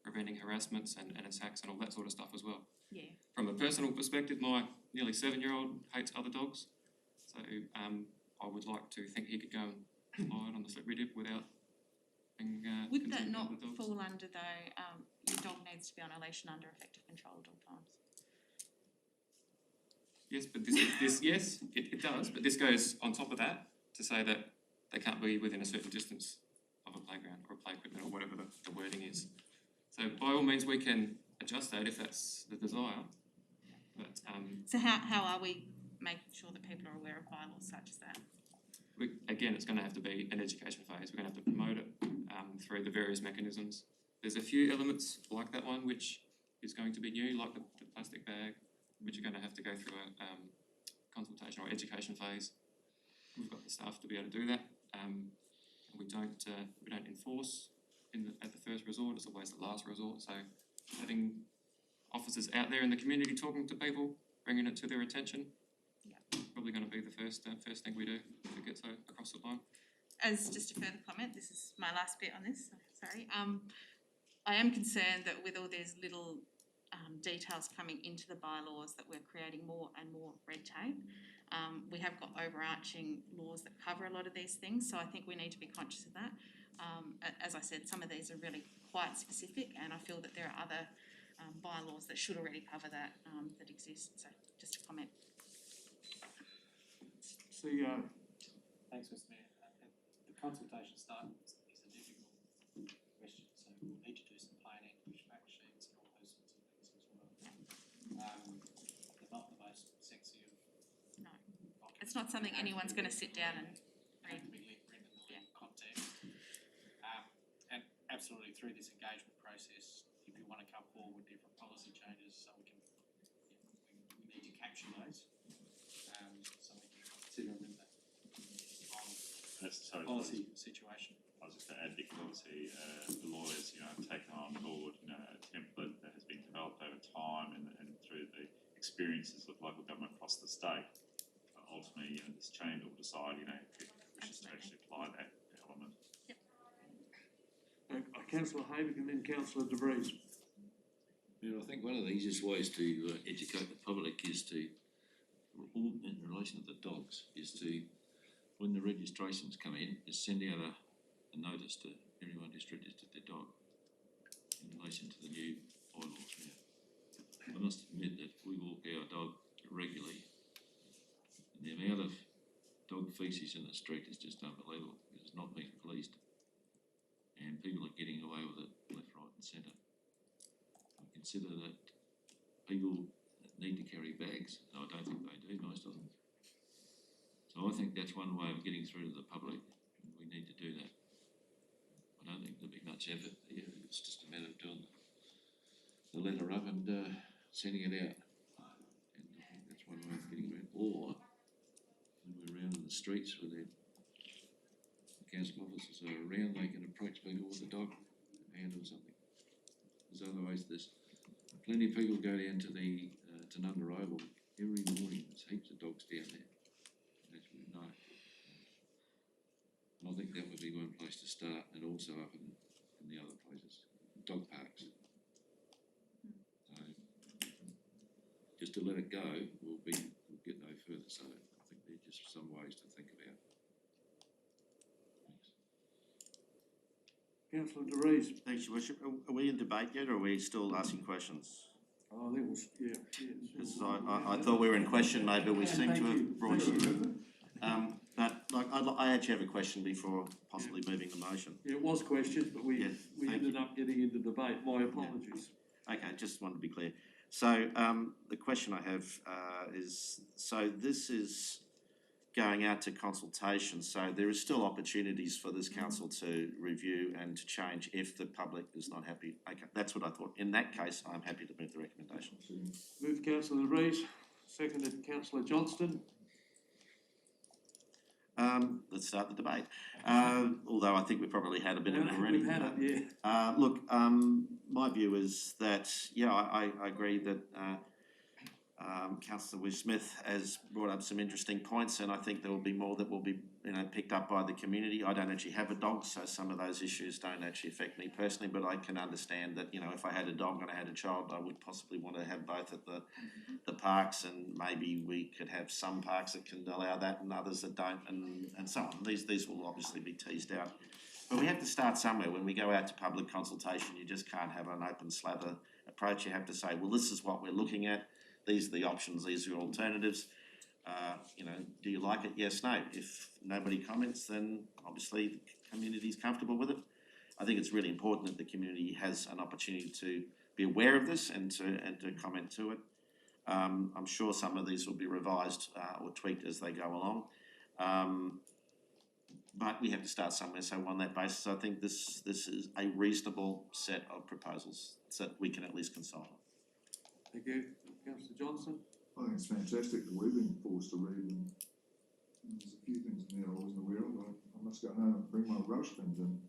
preventing harassments and attacks and all that sort of stuff as well. Yeah. From a personal perspective, my nearly 7-year-old hates other dogs, so I would like to think he could go and slide on the slippery dip without being Would that concerned not about the dogs. fall under though, your dog needs to be on a leash and under effective control at all times? Yes, but this yes, it does, but this goes on top of that to say that they can't be within a certain distance of a playground or a play equipment or whatever the wording is. So by all means, we can adjust that if that's the desire. But So how are we making sure that people are aware of bylaws such as that? again, it's going to have to be an education phase. We're going to have to promote it through the various mechanisms. There's a few elements like that one which is going to be new, like the plastic bag, which are going to have to go through a consultation or education phase. We've got the staff to be able to do that. We don't enforce at the first resort. It's always the last resort. So having officers out there in the community talking to people, bringing it to their attention, probably going to be the first thing we do if it gets across the line. As just a further comment, this is my last bit on this, sorry. I am concerned that with all these little details coming into the bylaws that we're creating more and more red tape. We have got overarching laws that cover a lot of these things, so I think we need to be conscious of that. As I said, some of these are really quite specific, and I feel that there are other bylaws that should already cover that that exist. So just a comment. Thanks, Mr Mayor. The consultation start is a difficult question, so we'll need to do some plain English fact sheets and all those sorts of things as well. They're not the most sexy of No, it's not something anyone's going to sit down and read. have to be written in the legal context. And absolutely through this engagement process, if you want to come forward with different policy changes, so we need to capture those, so we can consider them in the policy situation. I was just going to add, because obviously the lawyers, have taken on board, a template that has been developed over time and through the experiences of local government across the state. Ultimately, this chamber will decide, if we should just to actually apply that element. Councillor Haywick and then Councillor De Vries. Yeah, I think one of the easiest ways to educate the public is to, in relation to the dogs, is to, when the registrations come in, is send out a notice to everyone who's registered their dog in relation to the new bylaws now. I must admit that we walk our dog regularly, and the amount of dog feces in the street is just unbelievable, because it's not being policed. And people are getting away with it left, right and centre. I consider that people that need to carry bags, and I don't think they do, most of them. So I think that's one way of getting through to the public, and we need to do that. I don't think there'll be much effort here, it's just a matter of doing the letter up and sending it out. And I think that's one way of getting around. Or, when we're around in the streets with the council officers are around, they can approach people with a dog hand or something. There's otherwise there's plenty of people go down to the Tanunda Oval every morning. There's heaps of dogs down there, as we know. And I think that would be one place to start, and also up in the other places, dog parks. So just to let it go we'll get no further. So I think there's just some ways to think about. Councillor De Vries. Thanks, Your Worship. Are we in debate yet, or are we still asking questions? Oh, I think it was, yeah. Because I thought we were in question mode, but we seem to have brought you. But like, I actually have a question before possibly moving the motion. Yeah, it was questions, but we ended up getting into debate. My apologies. Okay, just wanted to be clear. So the question I have is, so this is going out to consultation, so there is still opportunities for this council to review and to change if the public is not happy. Okay, that's what I thought. In that case, I'm happy to move the recommendation. Moved Councillor De Vries, seconded Councillor Johnston. Let's start the debate. Although I think we probably had a bit of it already. We've had it, yeah. Look, my view is that, yeah, I agree that Councillor Wish-Smith has brought up some interesting points, and I think there will be more that will be, picked up by the community. I don't actually have a dog, so some of those issues don't actually affect me personally, but I can understand that, if I had a dog and I had a child, I would possibly want to have both at the parks, and maybe we could have some parks that can allow that and others that don't, and so on. These will obviously be teased out. But we have to start somewhere. When we go out to public consultation, you just can't have an open slather approach. You have to say, well, this is what we're looking at. These are the options, these are alternatives. Do you like it? Yes, no. If nobody comments, then obviously the community is comfortable with it. I think it's really important that the community has an opportunity to be aware of this and to comment to it. I'm sure some of these will be revised or tweaked as they go along. But we have to start somewhere, so on that basis, I think this is a reasonable set of proposals so that we can at least consult on. Thank you. Councillor Johnson. I think it's fantastic that we've been forced to read, and there's a few things in there I wasn't aware of. I must go home and bring my rubbish bins in.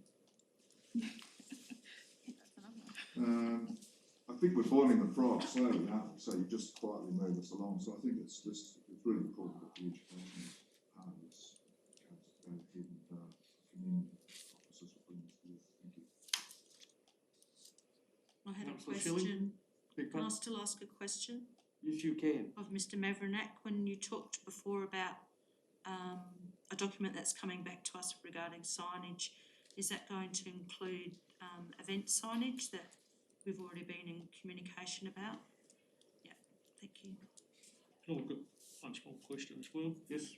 I think we're boiling the frog slowly, aren't we? So you just quietly move us along. So I think it's really important that the education part of this goes ahead, and community officers will bring this forward. Thank you. I had Councillor a Shilling? question. Can I still ask a question? Yes, you can. Of Mr Mavrinac, when you talked before about a document that's coming back to us regarding signage, is that going to include event signage that we've already been in communication about? Yeah, thank you. I've got one small question as well. Yes,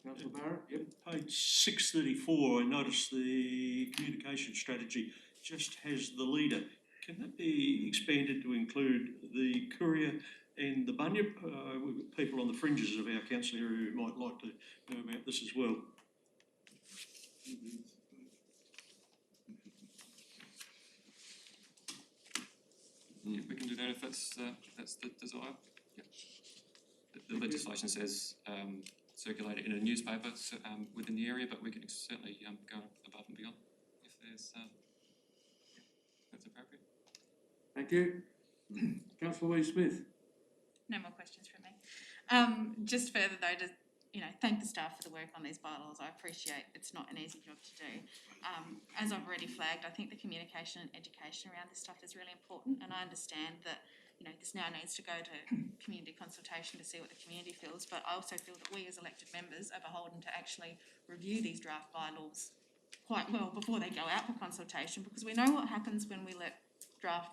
Councillor Barrett. Yep. Page 634, I noticed the communication strategy just has the leader. Can that be expanded to include the courier and the bunyip? We've got people on the fringes of our council area who might like to know about this as well. Yeah, we can do that if that's the desire. Yeah. The legislation says circulate it in a newspaper within the area, but we can certainly go above and beyond if there's that's appropriate. Thank you. Councillor Lee Smith. No more questions from me. Just further though, thank the staff for the work on these bylaws. I appreciate it's not an easy job to do. As I've already flagged, I think the communication and education around this stuff is really important, and I understand that, this now needs to go to community consultation to see what the community feels, but I also feel that we as elected members are beholden to actually review these draft bylaws quite well before they go out for consultation, because we know what happens when we let draft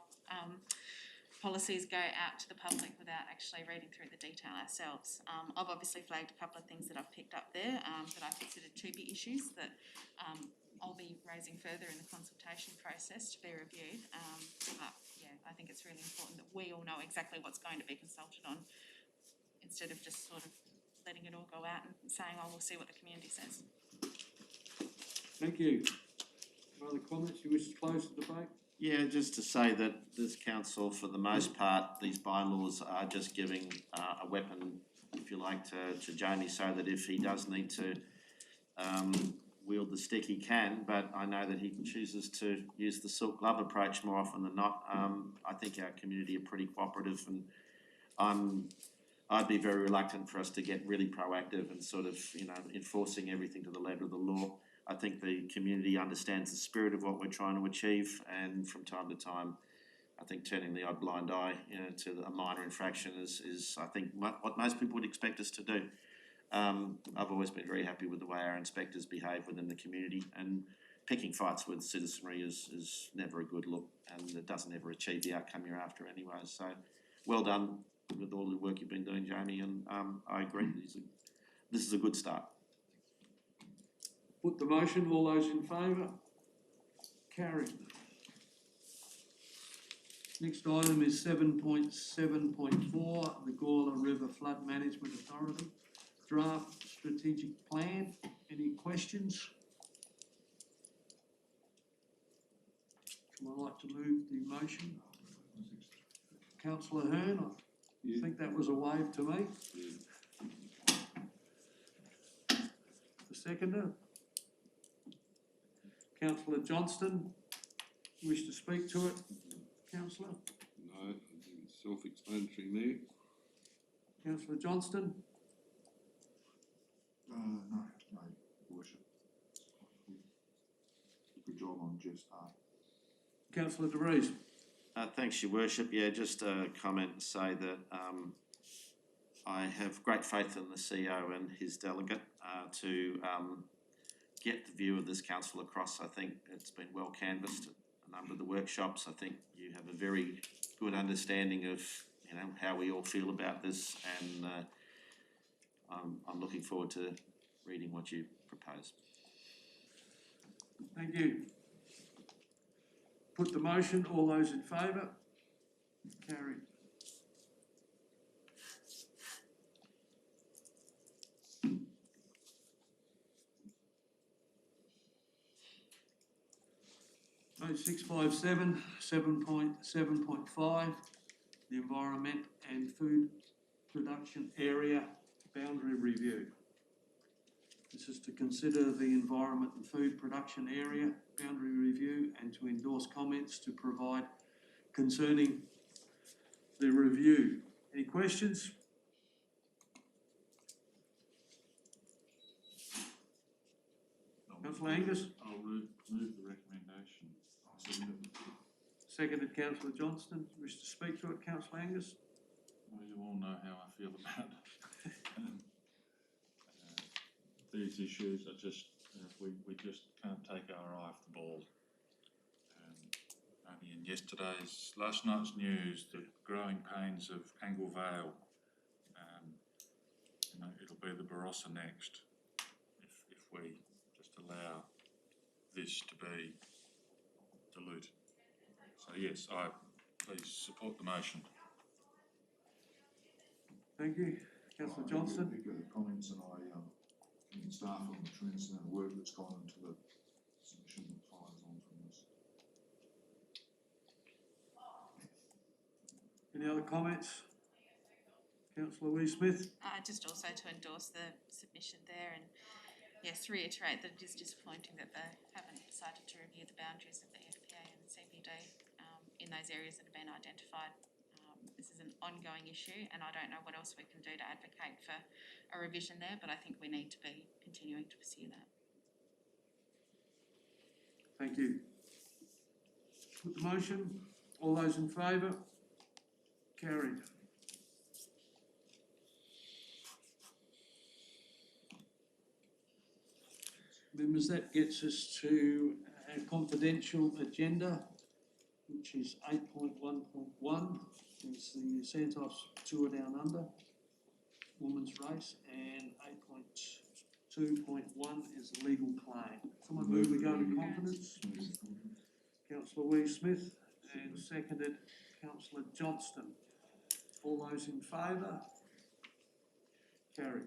policies go out to the public without actually reading through the detail ourselves. I've obviously flagged a couple of things that I've picked up there that I consider to be issues that I'll be raising further in the consultation process to be reviewed. But yeah, I think it's really important that we all know exactly what's going to be consulted on, instead of just sort of letting it all go out and saying, oh, we'll see what the community says. Thank you. Other comments? You wish to close the debate? Yeah, just to say that this council, for the most part, these bylaws are just giving a weapon, if you like, to Jamie, so that if he does need to wield the stick, he can, but I know that he chooses to use the silk glove approach more often than not. I think our community are pretty cooperative, and I'd be very reluctant for us to get really proactive and sort of, enforcing everything to the letter of the law. I think the community understands the spirit of what we're trying to achieve, and from time to time, I think turning the odd blind eye, to a minor infraction is I think what most people would expect us to do. I've always been very happy with the way our inspectors behave within the community, and picking fights with citizenry is never a good look, and it doesn't ever achieve the outcome you're after anyway. So, well done with all the work you've been doing, Jamie, and I agree. This is a good start. Put the motion. All those in favour? Carried. Next item is 7.7.4, the Gawler River Flood Management Authority Draft Strategic Plan. Any questions? Someone like to move the motion? Councillor Hearn, I think that was a wave to me. The seconder? Councillor Johnston, wish to speak to it? Councillor? No, I think it's self-explanatory, Mayor. Councillor Johnston? No, Worship. Good job on Jeff's part. Councillor De Vries? Thanks, Your Worship. Yeah, just a comment to say that I have great faith in the CEO and his delegate to get the view of this council across. I think it's been well canvassed at a number of the workshops. I think you have a very good understanding of how we all feel about this, and I'm looking forward to reading what you propose. Thank you. Put the motion. All those in favour? Carried. Note 657, 7.7.5, the Environment and Food Production Area Boundary Review. This is to consider the Environment and Food Production Area Boundary Review and to endorse comments to provide concerning the review. Any questions? Councillor Angus? I'll move the recommendation. Seconded Councillor Johnston. Wish to speak to it, Councillor Angus? Well, you all know how I feel about these issues. I just, we just can't take our eye off the ball. Only in last night's news, the growing pains of Angle Vale. It'll be the Barossa next if we just allow this to be diluted. So yes, I please support the motion. Thank you. Councillor Johnston? Thank you for the comments, and I commend staff on the tremendous amount of work that's gone into the submission that follows on from this. Any other comments? Councillor Lee-Smith? Just also to endorse the submission there, and yes, reiterate that it is disappointing that they haven't decided to review the boundaries of the FPA and the CBD in those areas that have been identified. this is an ongoing issue, and I don't know what else we can do to advocate for a revision there, but I think we need to be continuing to pursue that. Thank you. Put the motion, all those in favour? Carried. Members, that gets us to a confidential agenda, which is 8.1.1, is the Santos Tour Down Under, women's race, and 8.2.1 is the legal claim. Someone move we go to confidence? Councillor Wee Smith, and seconded Councillor Johnston. All those in favour? Carried.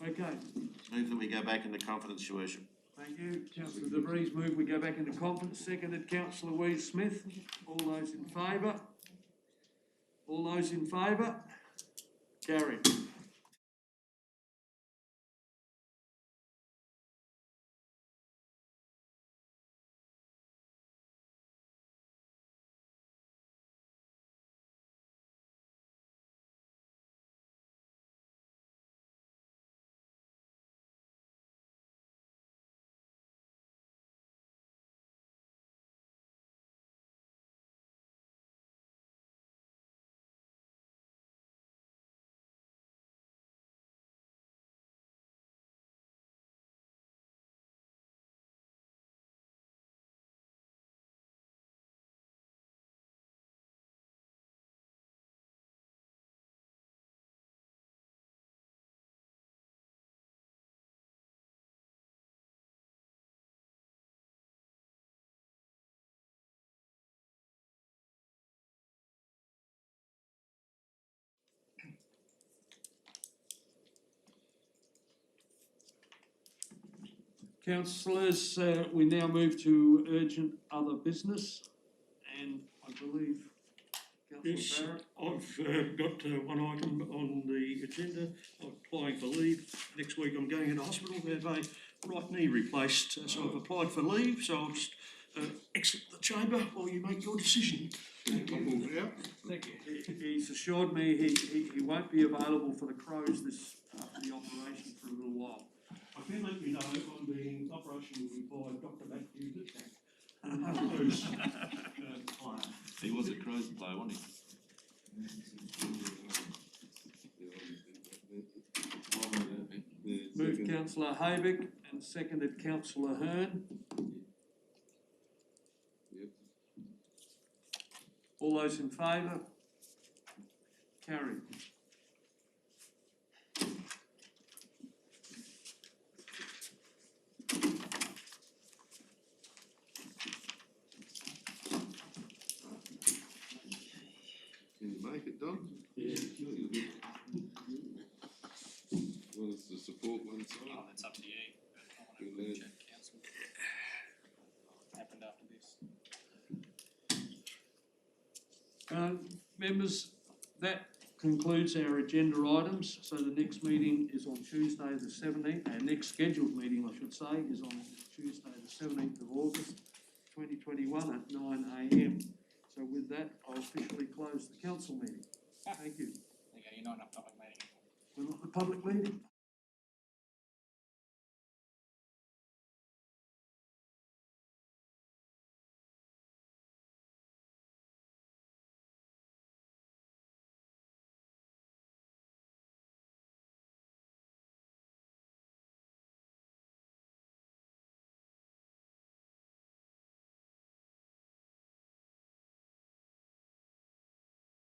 Okay, Move that we go back into confidence, Your Worship. thank you. Councillor De Vries moved we go back into conference, seconded Councillor Louise Smith. All those in favour? All those in favour? Carried. Councillors, we now move to urgent other business, and I believe Yes, Councillor Barrett. I've got one item on the agenda. I'm applying for leave. Next week I'm going into hospital to have a right knee replaced, so I've applied for leave, so I'll just exit the chamber while you make your decision. Thank you. He's assured me he won't be available for the Crows this, the operation for a little while. I can let you know I'm being operational by Dr. Matthew Who's client. He was a Crows player, wasn't he? Moved Councillor Hayvick and seconded Councillor Hearn. Yep. All those in favour? Carried. Can you make it, Don? Yeah. Want us to support one side? Oh, that's up to you. I Good wanna lad. check council. Happened after this. Members, that concludes our agenda items, so the next meeting is on Tuesday the 17th, our next scheduled meeting, I should say, is on Tuesday the 17th of August, 2021 at 9 AM. So with that, I'll officially close the council meeting. Thank you. There you go, you're not in a public meeting. We're not in a public meeting.